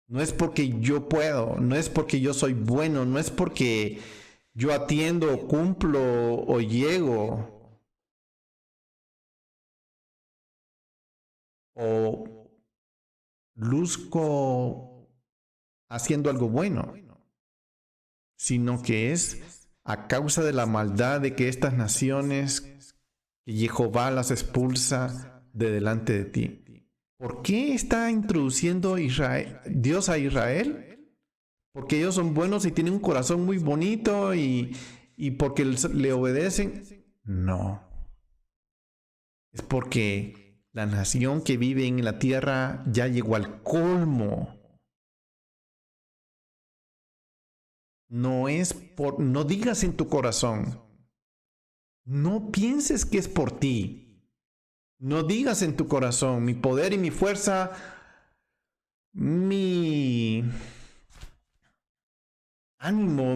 No es porque yo puedo. No es porque yo soy bueno. No es porque yo atiendo, cumplo o llego. O luzco haciendo algo bueno. Sino que es a causa de la maldad de que estas naciones, que Jehová las expulsa de delante de ti. ¿Por qué está introduciendo Dios a Israel? Porque ellos son buenos y tienen un corazón muy bonito y porque le obedecen. No. Es porque la nación que vive en la tierra ya llegó al colmo. No digas en tu corazón. No pienses que es por ti. No digas en tu corazón: mi poder y mi fuerza, mi ánimo,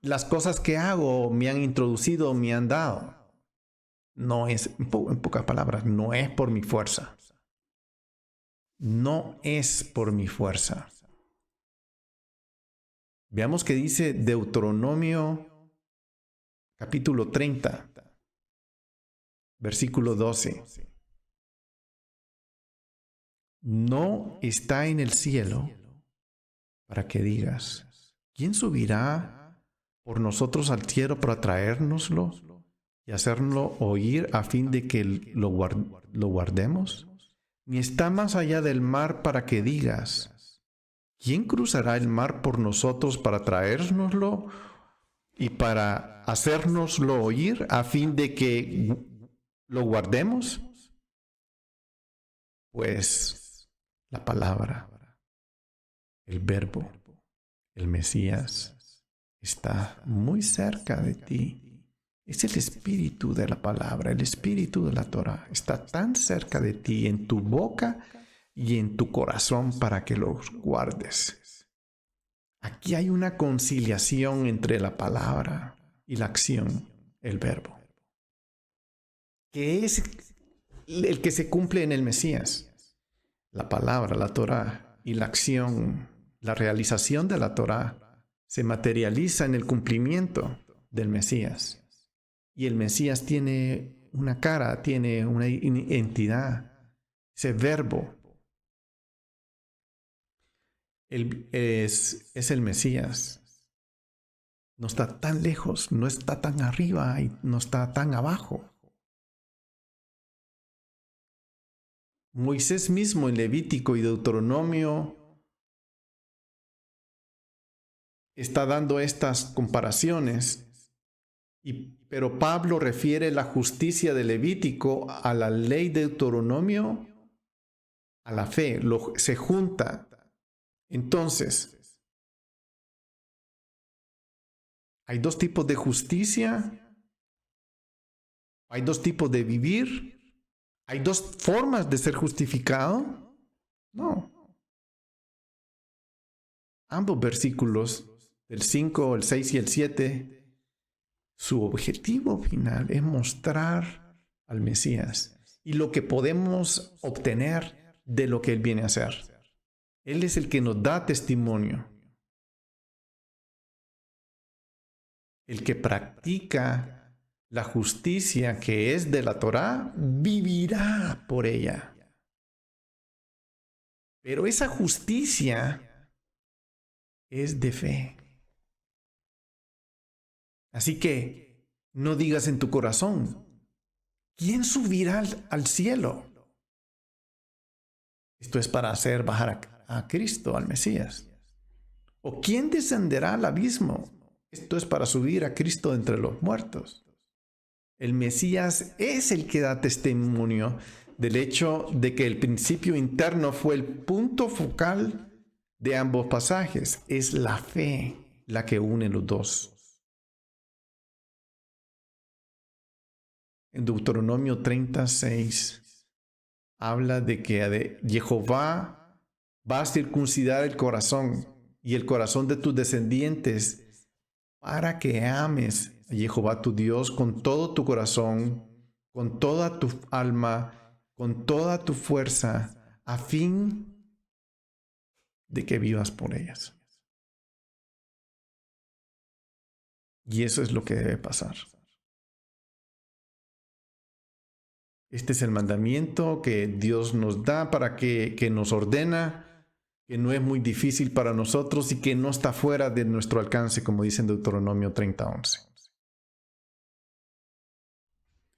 las cosas que hago me han introducido, me han dado. No es, en pocas palabras, no es por mi fuerza. No es por mi fuerza. Veamos qué dice Deuteronomio capítulo 30, versículo 12. No está en el cielo para que digas: ¿quién subirá por nosotros al cielo para traérnoslo y hacerlo oír a fin de que lo guardemos? Ni está más allá del mar para que digas: ¿quién cruzará el mar por nosotros para traérnoslo y para hacérnoslo oír a fin de que lo guardemos? Pues la palabra, el verbo, el Mesías, está muy cerca de ti. Es el espíritu de la palabra, el espíritu de la Torah. Está tan cerca de ti, en tu boca y en tu corazón, para que los guardes. Aquí hay una conciliación entre la palabra y la acción, el verbo, que es el que se cumple en el Mesías. La palabra, la Torah, y la acción, la realización de la Torah, se materializa en el cumplimiento del Mesías. Y el Mesías tiene una cara, tiene una entidad, ese verbo. Es el Mesías. No está tan lejos, no está tan arriba y no está tan abajo. Moisés mismo en Levítico y Deuteronomio está dando estas comparaciones, pero Pablo refiere la justicia de Levítico a la ley de Deuteronomio, a la fe, se junta. Entonces, hay dos tipos de justicia, hay dos tipos de vivir. ¿Hay dos formas de ser justificado? No. Ambos versículos, el 5, el 6 y el 7, su objetivo final es mostrar al Mesías y lo que podemos obtener de lo que Él viene a hacer. Él es el que nos da testimonio. El que practica la justicia que es de la Torá, vivirá por ella. Pero esa justicia es de fe. Así que no digas en tu corazón: ¿quién subirá al cielo? Esto es para hacer bajar a Cristo, al Mesías? ¿O quién descenderá al abismo? Esto es para subir a Cristo entre los muertos. El Mesías es el que da testimonio del hecho de que el principio interno fue el punto focal de ambos pasajes. Es la fe la que une los dos. En Deuteronomio 36 habla de que Jehová va a circuncidar el corazón y el corazón de tus descendientes para que ames a Jehová tu Dios con todo tu corazón, con toda tu alma, con toda tu fuerza, a fin de que vivas por ellas. Y eso es lo que debe pasar. Este es el mandamiento que Dios nos da para que nos ordena, que no es muy difícil para nosotros y que no está fuera de nuestro alcance, como dice en Deuteronomio 30:11.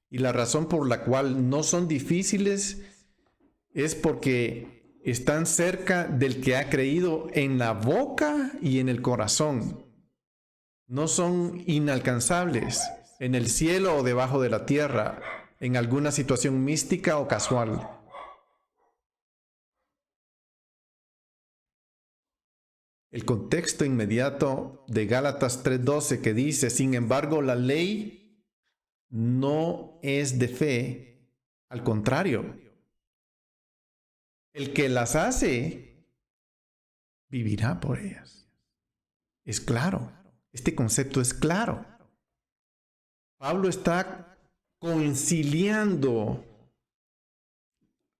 Y la razón por la cual no son difíciles es porque están cerca del que ha creído en la boca y en el corazón. No son inalcanzables en el cielo o debajo de la tierra, en alguna situación mística o casual. El contexto inmediato de Gálatas 3:12 que dice, sin embargo, la ley no es de fe, al contrario, el que las hace vivirá por ellas. Es claro, este concepto es claro. Pablo está conciliando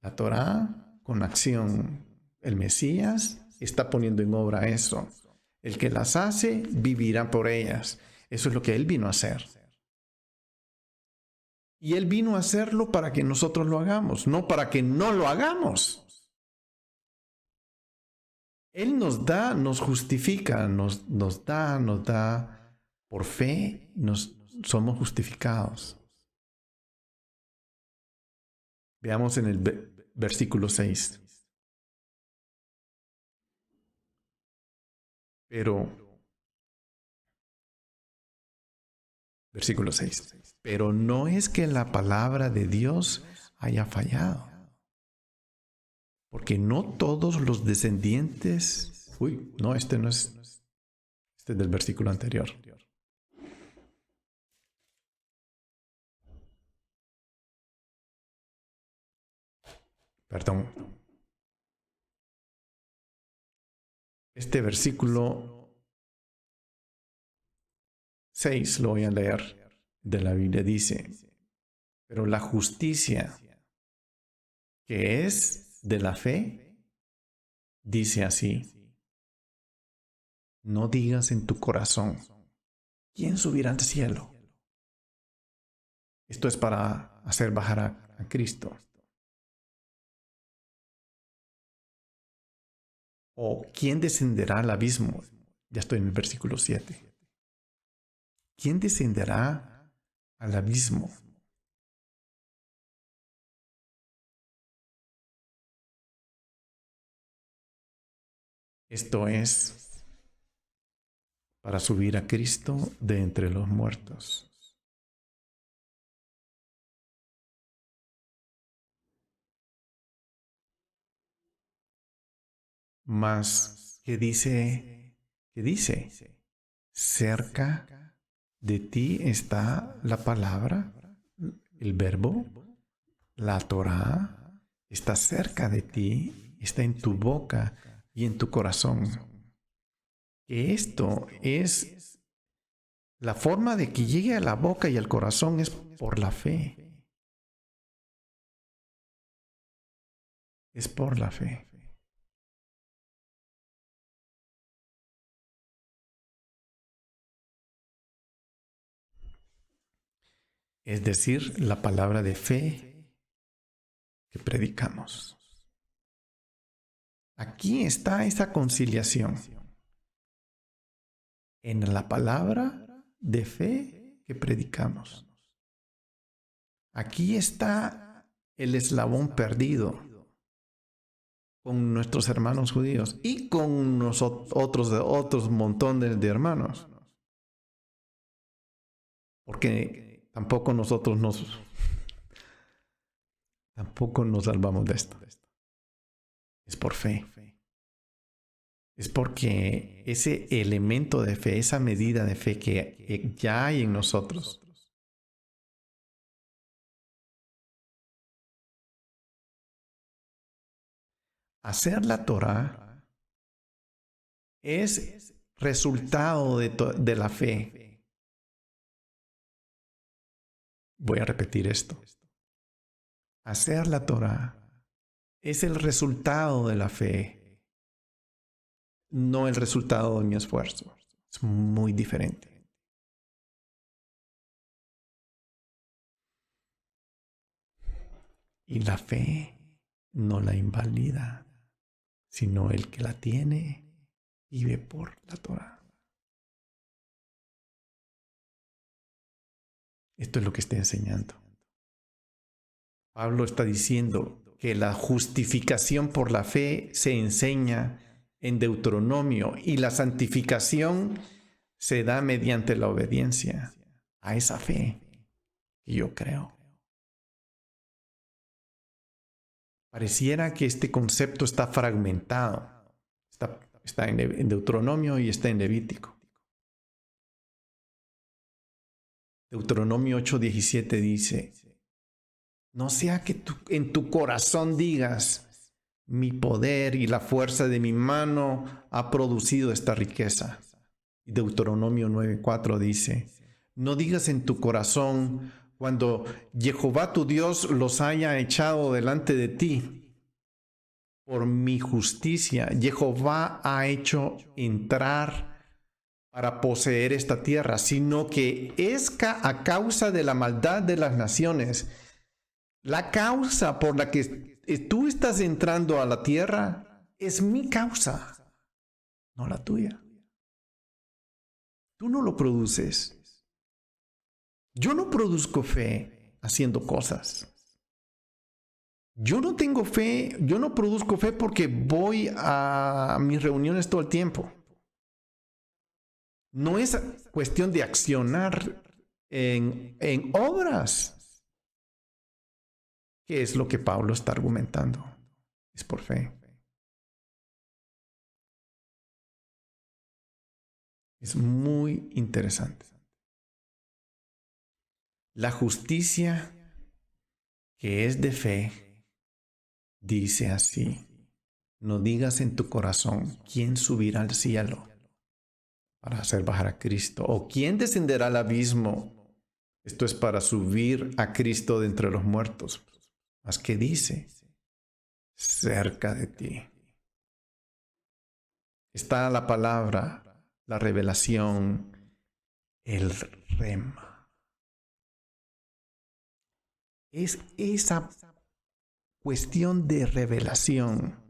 la Torá con acción. El Mesías está poniendo en obra eso. El que las hace vivirá por ellas. Eso es lo que Él vino a hacer. Y Él vino a hacerlo para que nosotros lo hagamos, no para que no lo hagamos. Él nos da, nos justifica, nos da por fe, somos justificados. Veamos en el versículo 6. Versículo 6. Pero no es que la palabra de Dios haya fallado, porque no todos los descendientes... este no es... Este es del versículo anterior. Perdón. Este versículo 6 lo voy a leer de la Biblia. Dice, pero la justicia que es de la fe, dice así, no digas en tu corazón, ¿quién subirá al cielo? Esto es para hacer bajar a Cristo. ¿O quién descenderá al abismo? Ya estoy en el versículo 7. ¿Quién descenderá al abismo? Esto es para subir a Cristo de entre los muertos. Mas, ¿qué dice? ¿Qué dice? Cerca de ti está la palabra, el verbo, la Torá, está cerca de ti, está en tu boca y en tu corazón. Que esto es la forma de que llegue a la boca y al corazón es por la fe. Es por la fe. Es decir, la palabra de fe que predicamos. Aquí está esa conciliación en la palabra de fe que predicamos. Aquí está el eslabón perdido con nuestros hermanos judíos y con otros montones de hermanos. Porque tampoco nos salvamos de esto. Es por fe. Es porque ese elemento de fe, esa medida de fe que ya hay en nosotros, hacer la Torah es resultado de la fe. Voy a repetir esto. Hacer la Torah es el resultado de la fe, no el resultado de mi esfuerzo. Es muy diferente. Y la fe no la invalida, sino el que la tiene vive por la Torah. Esto es lo que está enseñando. Pablo está diciendo que la justificación por la fe se enseña en Deuteronomio y la santificación se da mediante la obediencia a esa fe que yo creo. Pareciera que este concepto está fragmentado. Está en Deuteronomio y está en Levítico. Deuteronomio 8:17 dice: no sea que en tu corazón digas, mi poder y la fuerza de mi mano ha producido esta riqueza. Y Deuteronomio 9:4 dice: no digas en tu corazón, cuando Jehová tu Dios los haya echado delante de ti, por mi justicia, Jehová ha hecho entrar para poseer esta tierra, sino que es a causa de la maldad de las naciones. La causa por la que tú estás entrando a la tierra es mi causa, no la tuya. Tú no lo produces. Yo no produzco fe haciendo cosas. Yo no tengo fe, yo no produzco fe porque voy a mis reuniones todo el tiempo. No es cuestión de accionar en obras. ¿Qué es lo que Pablo está argumentando? Es por fe. Es muy interesante. La justicia que es de fe dice así: no digas en tu corazón, ¿quién subirá al cielo para hacer bajar a Cristo? ¿O quién descenderá al abismo? Esto es para subir a Cristo de entre los muertos. Mas ¿qué dice? Cerca de ti está la palabra, la revelación, el rema. Es esa cuestión de revelación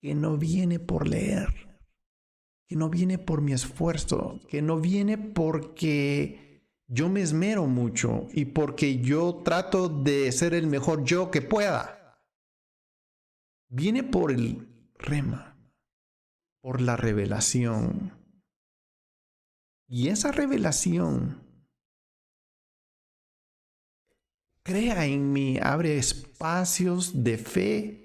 que no viene por leer, que no viene por mi esfuerzo, que no viene porque yo me esmero mucho y porque yo trato de ser el mejor yo que pueda. Viene por el rema, por la revelación. Y esa revelación crea en mí, abre espacios de fe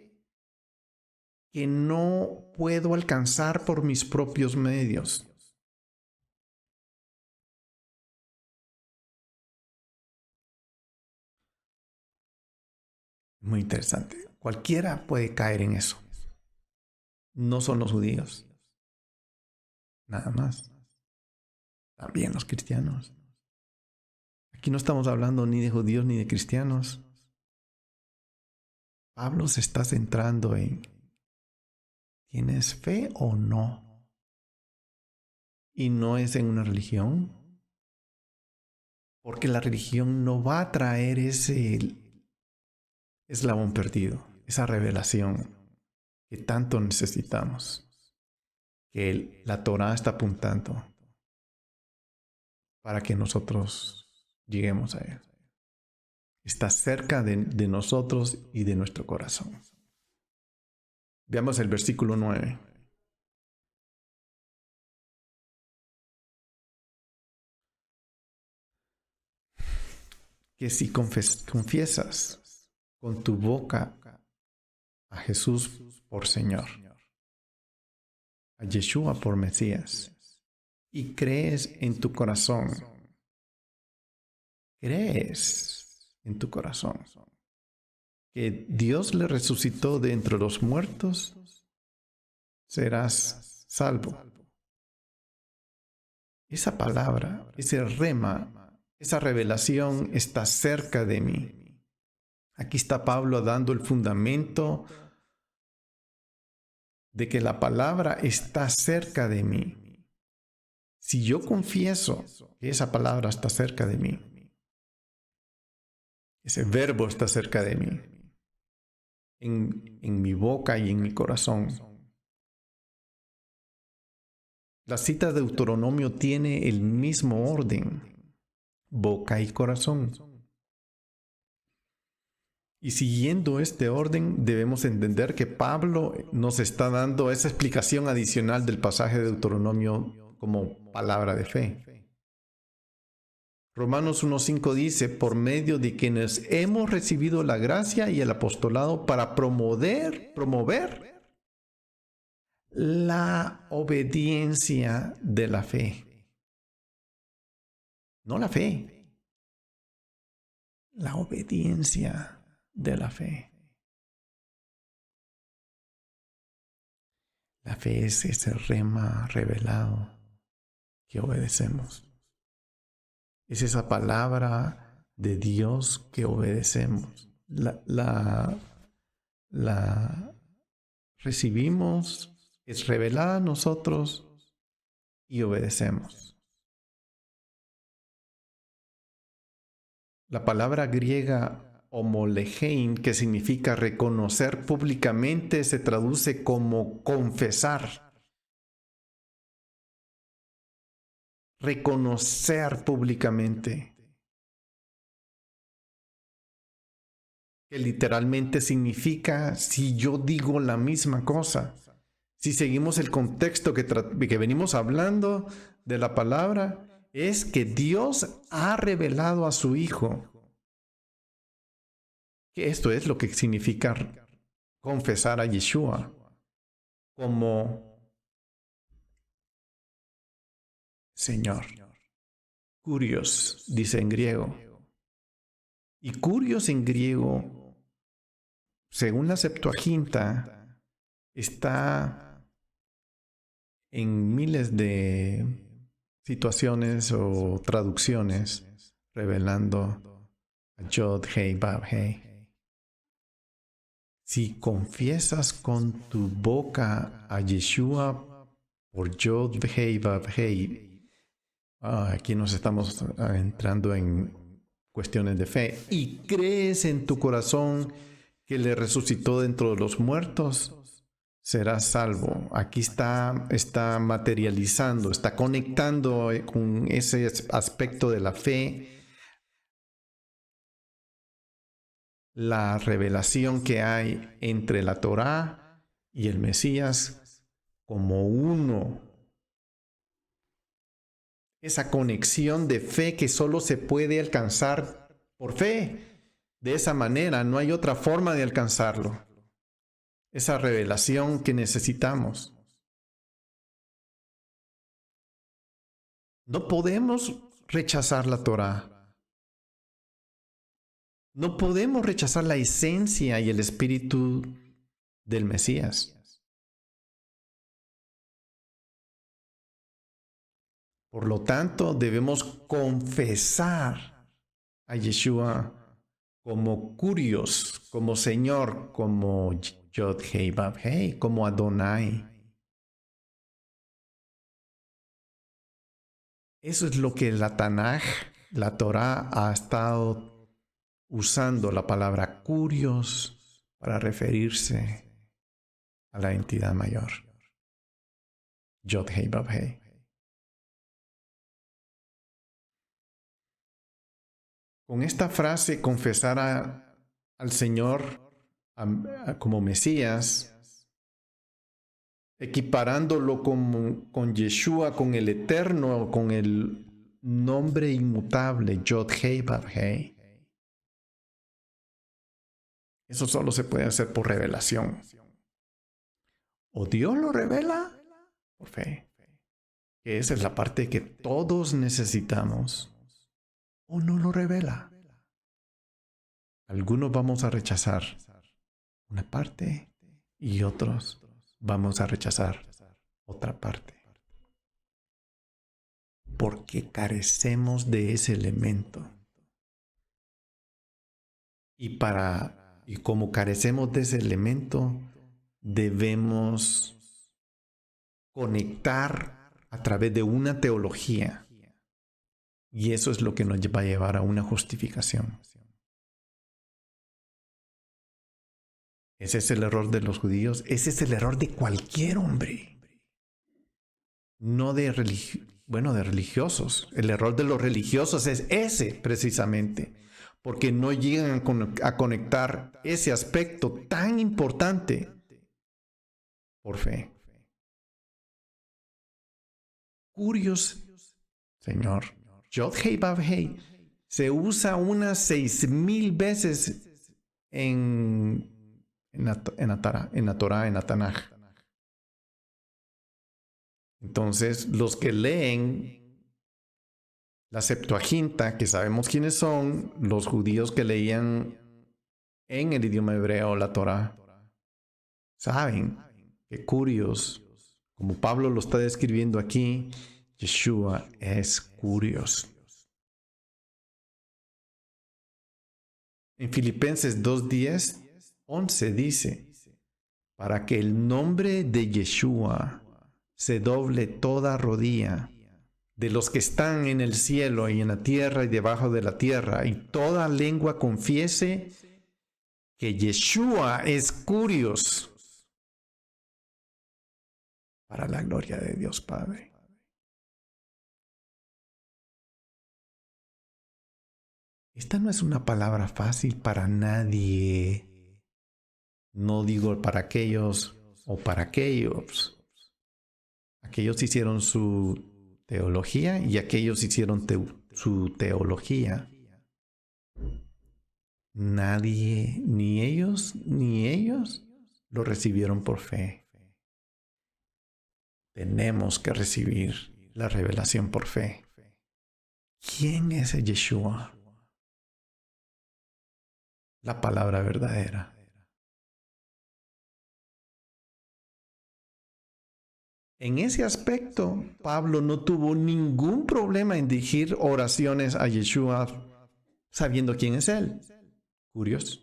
que no puedo alcanzar por mis propios medios. Muy interesante. Cualquiera puede caer en eso. No son los judíos. Nada más. También los cristianos. Aquí no estamos hablando ni de judíos ni de cristianos. Pablo se está centrando en: ¿tienes fe o no? Y no es en una religión, porque la religión no va a traer ese eslabón perdido, esa revelación que tanto necesitamos, que la Torah está apuntando para que nosotros lleguemos a él. Está cerca de nosotros y de nuestro corazón. Veamos el versículo 9. Que si confiesas con tu boca a Jesús por Señor, a Yeshua por Mesías, y crees en tu corazón, que Dios le resucitó de entre los muertos, serás salvo. Esa palabra, ese rema, esa revelación está cerca de mí. Aquí está Pablo dando el fundamento de que la palabra está cerca de mí. Si yo confieso que esa palabra está cerca de mí, ese verbo está cerca de mí, en mi boca y en mi corazón. La cita de Deuteronomio tiene el mismo orden, boca y corazón. Y siguiendo este orden, debemos entender que Pablo nos está dando esa explicación adicional del pasaje de Deuteronomio como palabra de fe. Romanos 1:5 dice, por medio de quienes hemos recibido la gracia y el apostolado para promover la obediencia de la fe. No la fe, la obediencia de la fe. La fe es ese rema revelado que obedecemos. Es esa palabra de Dios que obedecemos. La recibimos, es revelada a nosotros y obedecemos. La palabra griega homolegein, que significa reconocer públicamente, se traduce como confesar. Reconocer públicamente, que literalmente significa si yo digo la misma cosa. Si seguimos el contexto que venimos hablando de la palabra, es que Dios ha revelado a su Hijo. Que esto es lo que significa confesar a Yeshua como Señor. Kurios, dice en griego. Y kurios en griego, según la Septuaginta, está en miles de situaciones o traducciones revelando a Yod, Hei, Vav, Hei. Si confiesas con tu boca a Yeshua por Yod, Hei, Vav, Hei, aquí nos estamos entrando en cuestiones de fe, y crees en tu corazón que le resucitó dentro de los muertos, serás salvo. Aquí está materializando, está conectando con ese aspecto de la fe, la revelación que hay entre la Torá y el Mesías como uno. Esa conexión de fe que solo se puede alcanzar por fe. De esa manera, no hay otra forma de alcanzarlo. Esa revelación que necesitamos. No podemos rechazar la Torá. No podemos rechazar la esencia y el espíritu del Mesías. Por lo tanto, debemos confesar a Yeshua como Kurios, como Señor, como Yod Hei Vav Hei, como Adonai. Eso es lo que la Tanaj, la Torá, ha estado usando la palabra Kurios para referirse a la entidad mayor. Yod Hei Vav Hei. Con esta frase, confesar al Señor como Mesías, equiparándolo con Yeshua, con el Eterno, con el nombre inmutable, Yod-Heh-Vav-Heh. Eso solo se puede hacer por revelación. O Dios lo revela por fe. Que esa es la parte que todos necesitamos. O no lo revela. Algunos vamos a rechazar una parte y otros vamos a rechazar otra parte. Porque carecemos de ese elemento. Y como carecemos de ese elemento, debemos conectar a través de una teología. Y eso es lo que nos va a llevar a una justificación. Ese es el error de los judíos. Ese es el error de cualquier hombre. No de religiosos. El error de los religiosos es ese precisamente. Porque no llegan a conectar ese aspecto tan importante por fe. Curios, Señor. Yod-Heh-Vav-Heh se usa unas 6,000 veces en la Torah, en la Tanaj. Entonces, los que leen la Septuaginta, que sabemos quiénes son, los judíos que leían en el idioma hebreo la Torah, saben que curios, como Pablo lo está describiendo aquí, Yeshua es curios. En Filipenses 2:10, 11 dice, para que el nombre de Yeshua se doble toda rodilla de los que están en el cielo y en la tierra y debajo de la tierra, y toda lengua confiese que Yeshua es curios, para la gloria de Dios Padre. Esta no es una palabra fácil para nadie. No digo para aquellos o para aquellos. Aquellos hicieron su teología y aquellos hicieron su teología. Nadie, ni ellos, lo recibieron por fe. Tenemos que recibir la revelación por fe. ¿Quién es Yeshua? La palabra verdadera. En ese aspecto, Pablo no tuvo ningún problema en dirigir oraciones a Yeshua sabiendo quién es Él. Curioso.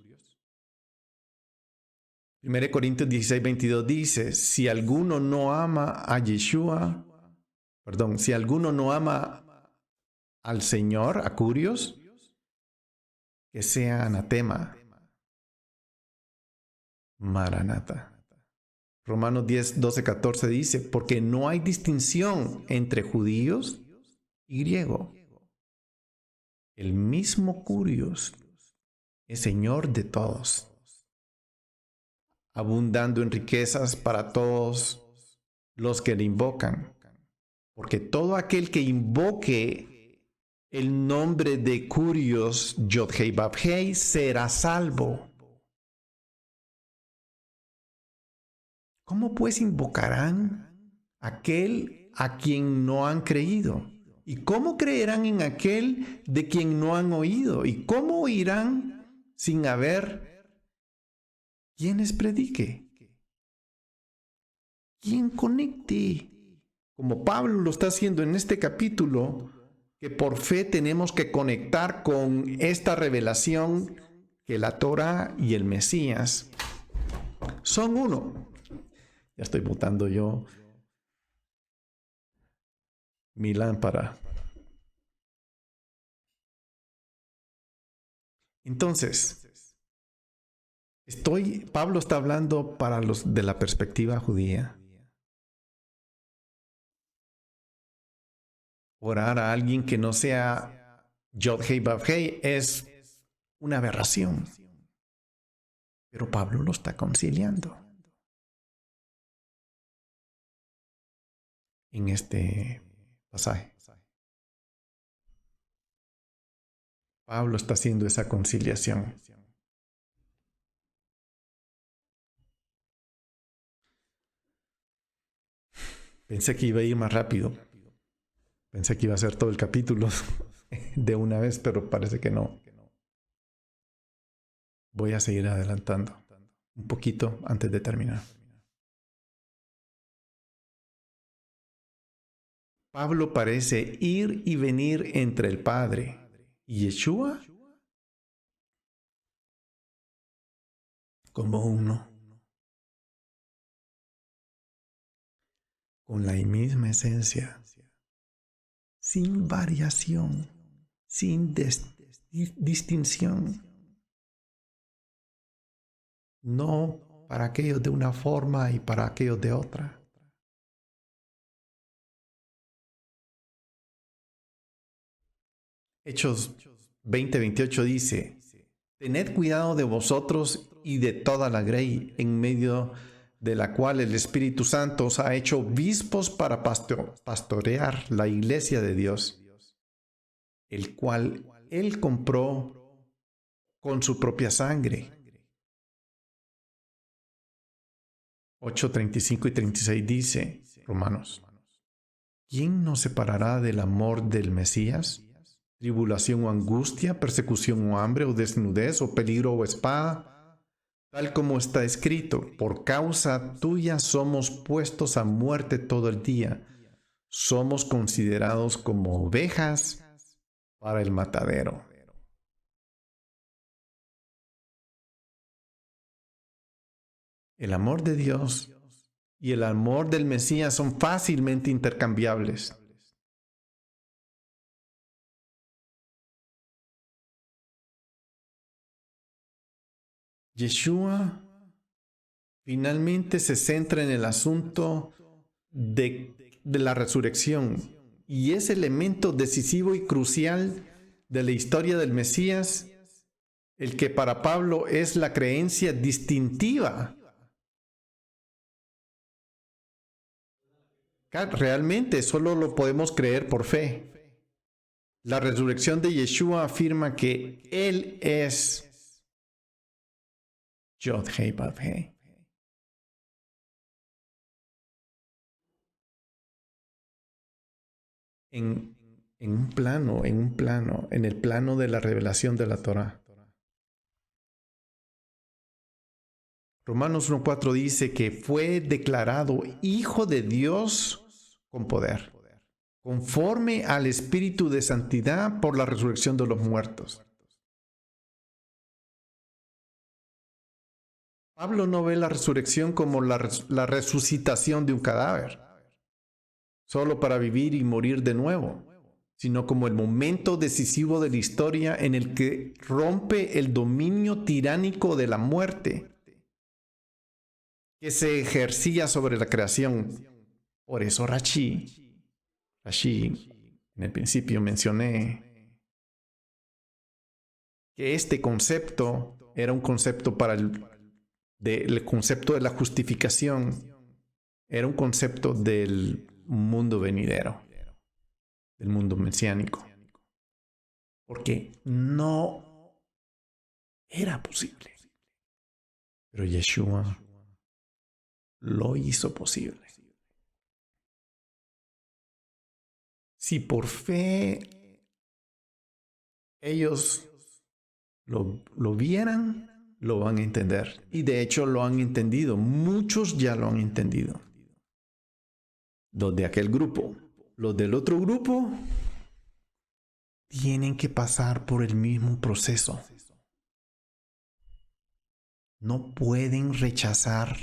1 Corintios 16:22 dice, si alguno no ama al Señor, a Curios, que sea anatema. Maranata. Romanos 10:12-14 dice, porque no hay distinción entre judíos y griego. El mismo Curios es Señor de todos, abundando en riquezas para todos los que le invocan. Porque todo aquel que invoque el nombre de Curios, Yod-Heh-Vav-Heh, será salvo. ¿Cómo pues invocarán aquel a quien no han creído? ¿Y cómo creerán en aquel de quien no han oído? ¿Y cómo oirán sin haber quien les predique? ¿Quién conecte? Como Pablo lo está haciendo en este capítulo, que por fe tenemos que conectar con esta revelación que la Torah y el Mesías son uno. Ya estoy botando yo mi lámpara. Entonces, Pablo está hablando para los de la perspectiva judía. Orar a alguien que no sea Yod-Heh-Vav-Heh es una aberración. Pero Pablo lo está conciliando. en este pasaje. Pablo está haciendo esa conciliación. Pensé que iba a ir más rápido. Pensé que iba a ser todo el capítulo de una vez, pero parece que no. Voy a seguir adelantando un poquito antes de terminar. Pablo parece ir y venir entre el Padre y Yeshua como uno, con la misma esencia, sin variación, sin distinción. No para aquellos de una forma y para aquellos de otra. Hechos 20:28 dice: tened cuidado de vosotros y de toda la grey en medio de la cual el Espíritu Santo os ha hecho obispos para pastorear la iglesia de Dios, el cual Él compró con su propia sangre. 8:35 y 36 dice, Romanos: ¿quién nos separará del amor del Mesías? ¿Tribulación o angustia, persecución o hambre, o desnudez, o peligro o espada? Tal como está escrito: por causa tuya somos puestos a muerte todo el día. Somos considerados como ovejas para el matadero. El amor de Dios y el amor del Mesías son fácilmente intercambiables. Yeshua finalmente se centra en el asunto de la resurrección y es elemento decisivo y crucial de la historia del Mesías, el que para Pablo es la creencia distintiva. Realmente solo lo podemos creer por fe. La resurrección de Yeshua afirma que Él es Yod Hei Vav Hei. En el plano de la revelación de la Torah. Romanos 1:4 dice que fue declarado Hijo de Dios con poder, conforme al Espíritu de Santidad por la resurrección de los muertos. Pablo no ve la resurrección como la resucitación de un cadáver, solo para vivir y morir de nuevo, sino como el momento decisivo de la historia en el que rompe el dominio tiránico de la muerte que se ejercía sobre la creación. Por eso Rashi, en el principio mencioné que este concepto era un concepto el concepto de la justificación, era un concepto del mundo venidero, del mundo mesiánico, porque no era posible. Pero Yeshua lo hizo posible. Si por fe ellos lo vieran, lo van a entender. Y de hecho lo han entendido. Muchos ya lo han entendido. Los de aquel grupo. Los del otro grupo tienen que pasar por el mismo proceso. No pueden rechazar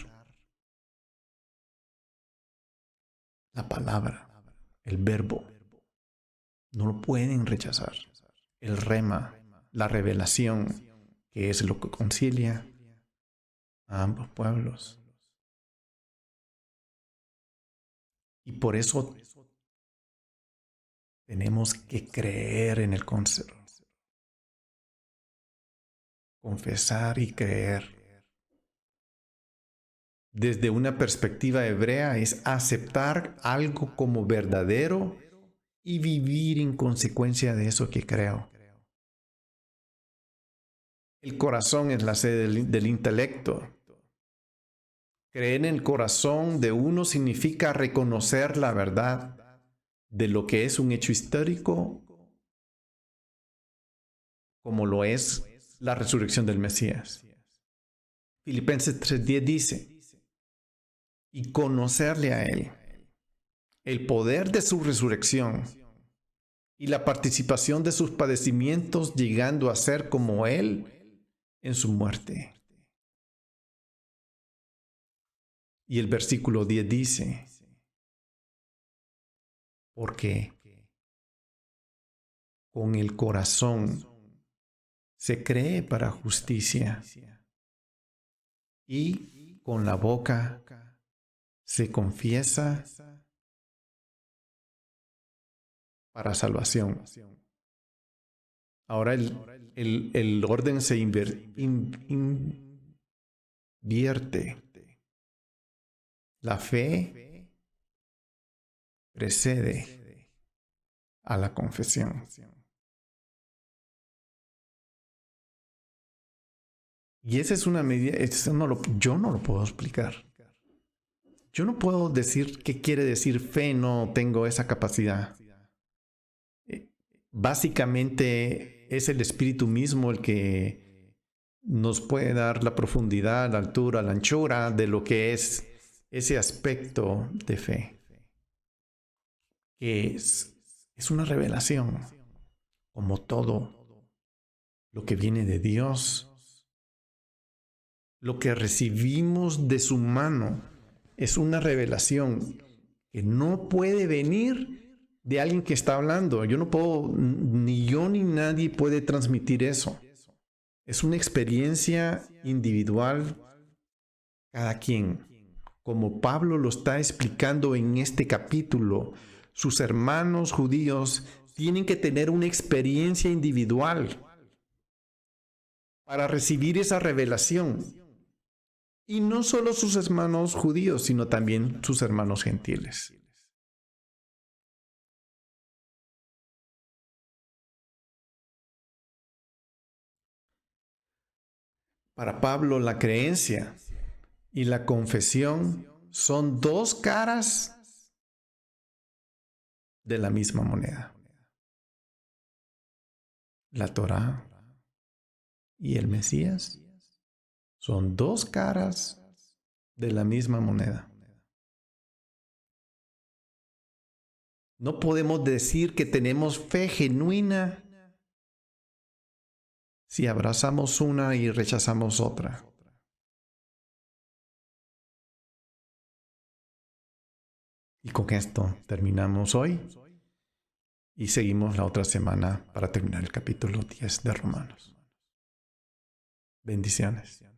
la palabra, el verbo. No lo pueden rechazar. El rema, la revelación, que es lo que concilia a ambos pueblos. Y por eso tenemos que creer en el concepto. Confesar y creer desde una perspectiva hebrea es aceptar algo como verdadero y vivir en consecuencia de eso que creo. El corazón es la sede del intelecto. Creer en el corazón de uno significa reconocer la verdad de lo que es un hecho histórico, como lo es la resurrección del Mesías. Filipenses 3:10 dice, y conocerle a Él, el poder de su resurrección y la participación de sus padecimientos, llegando a ser como Él en su muerte. Y el versículo 10 dice, porque con el corazón se cree para justicia y con la boca se confiesa para salvación. Ahora el orden se invierte. La fe precede a la confesión. Y esa es una medida, yo no lo puedo explicar. Yo no puedo decir qué quiere decir fe, no tengo esa capacidad. Básicamente es el Espíritu mismo el que nos puede dar la profundidad, la altura, la anchura de lo que es ese aspecto de fe. Que es una revelación, como todo lo que viene de Dios. Lo que recibimos de su mano es una revelación que no puede venir de alguien que está hablando. Yo no puedo, ni yo ni nadie puede transmitir eso. Es una experiencia individual, cada quien. Como Pablo lo está explicando en este capítulo, sus hermanos judíos tienen que tener una experiencia individual para recibir esa revelación. Y no solo sus hermanos judíos, sino también sus hermanos gentiles. Para Pablo, la creencia y la confesión son dos caras de la misma moneda. La Torá y el Mesías son dos caras de la misma moneda. No podemos decir que tenemos fe genuina si abrazamos una y rechazamos otra. Y con esto terminamos hoy y seguimos la otra semana para terminar el capítulo 10 de Romanos. Bendiciones.